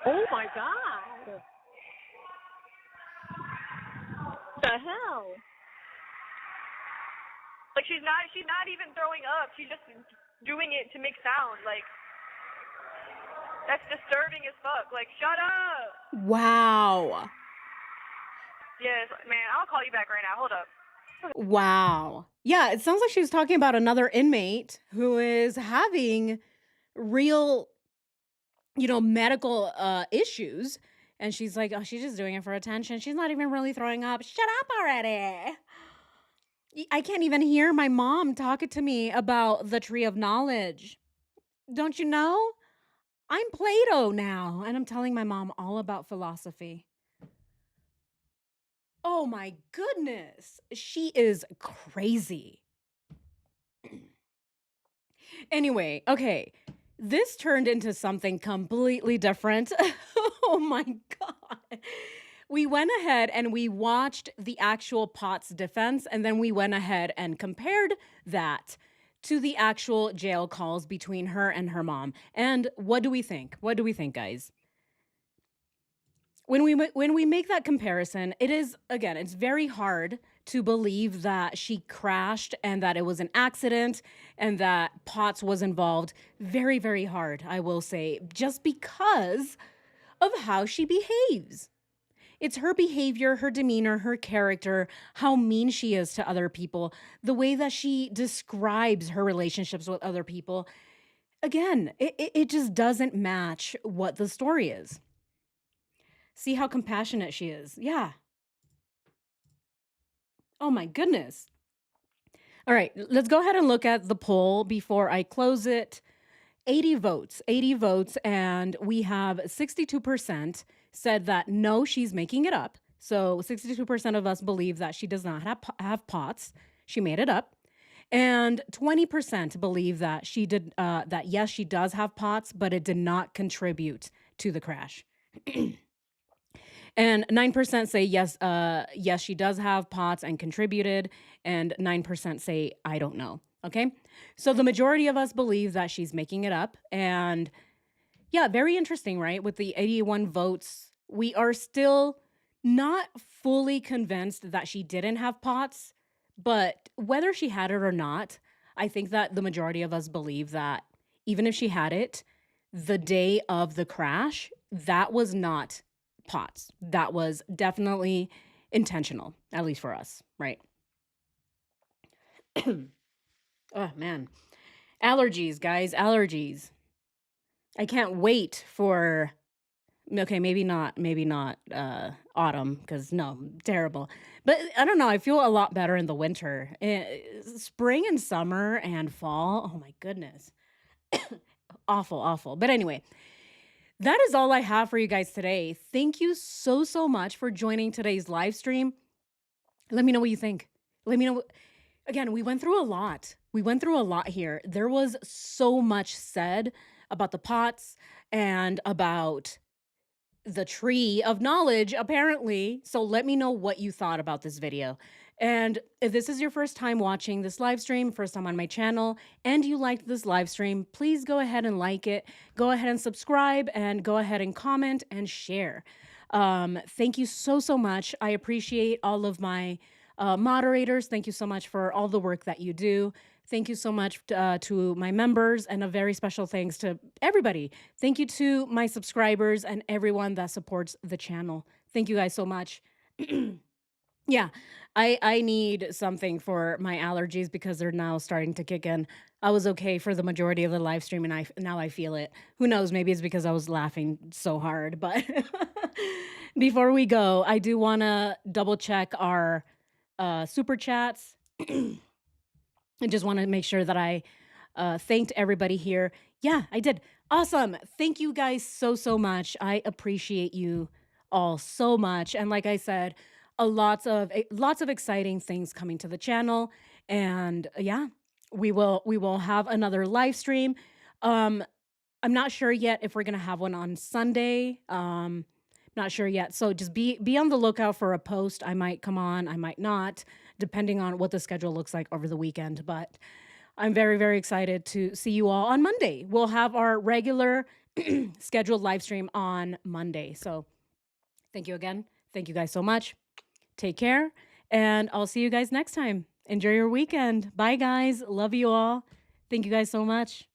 Oh my God. The hell? Like she's not even throwing up. She's just doing it to make sound. Like that's disturbing as fuck. Like shut up. Wow. Yes, man. I'll call you back right now. Hold up. Wow. Yeah, it sounds like she was talking about another inmate who is having real, medical issues. And she's like, oh, she's just doing it for attention. She's not even really throwing up. Shut up already. I can't even hear my mom talking to me about the tree of knowledge. Don't you know? I'm Plato now, and I'm telling my mom all about philosophy. Oh my goodness. She is crazy. Anyway, okay. This turned into something completely different. Oh my God. We went ahead and we watched the actual Potts defense, and then we went ahead and compared that to the actual jail calls between her and her mom. And what do we think? What do we think, guys? When we make that comparison, it is, again, it's very hard to believe that she crashed and that it was an accident and that Potts was involved. Very, very hard, I will say, just because of how she behaves. It's her behavior, her demeanor, her character, how mean she is to other people, the way that she describes her relationships with other people. Again, it just doesn't match what the story is. See how compassionate she is. Yeah. Oh my goodness. All right, let's go ahead and look at the poll before I close it. 80 votes, and we have 62% said that no, she's making it up. So 62% of us believe that she does not have POTS. She made it up. And 20% believe that that yes, she does have POTS, but it did not contribute to the crash. And 9% say yes, yes, she does have POTS and contributed, and 9% say I don't know. Okay. So the majority of us believe that she's making it up. And yeah, very interesting, right? With the 81 votes, we are still not fully convinced that she didn't have POTS, but whether she had it or not, I think that the majority of us believe that even if she had it, the day of the crash, that was not POTS. That was definitely intentional, at least for us, right? Oh, man. Allergies, guys, allergies. I can't wait for okay, maybe not autumn cuz no, terrible. But I don't know, I feel a lot better in the winter. Spring and summer and fall, oh my goodness. Awful, awful. But anyway, that is all I have for you guys today. Thank you so much for joining today's live stream. Let me know what you think. Let me know. Again, we went through a lot. We went through a lot here. There was so much said about the POTS and about the tree of knowledge, apparently. So let me know what you thought about this video. And if this is your first time watching this live stream, first time on my channel, and you liked this live stream, please go ahead and like it. Go ahead and subscribe and go ahead and comment and share. Thank you so much. I appreciate all of my moderators. Thank you so much for all the work that you do. Thank you so much to my members, and a very special thanks to everybody. Thank you to my subscribers and everyone that supports the channel. Thank you guys so much. Yeah, I need something for my allergies because they're now starting to kick in. I was okay for the majority of the live stream, and now I feel it. Who knows? Maybe it's because I was laughing so hard. But before we go, I do want to double check our super chats. I just want to make sure that I thanked everybody here. Yeah, I did. Awesome. Thank you guys so much. I appreciate you all so much. And like I said, lots of exciting things coming to the channel. And yeah, we will have another live stream. I'm not sure yet if we're gonna have one on Sunday. Not sure yet. So just be on the lookout for a post. I might come on, I might not, depending on what the schedule looks like over the weekend. But I'm very excited to see you all on Monday. We'll have our regular scheduled live stream on Monday. So thank you again. Thank you guys so much. Take care, and I'll see you guys next time. Enjoy your weekend. Bye, guys. Love you all. Thank you guys so much.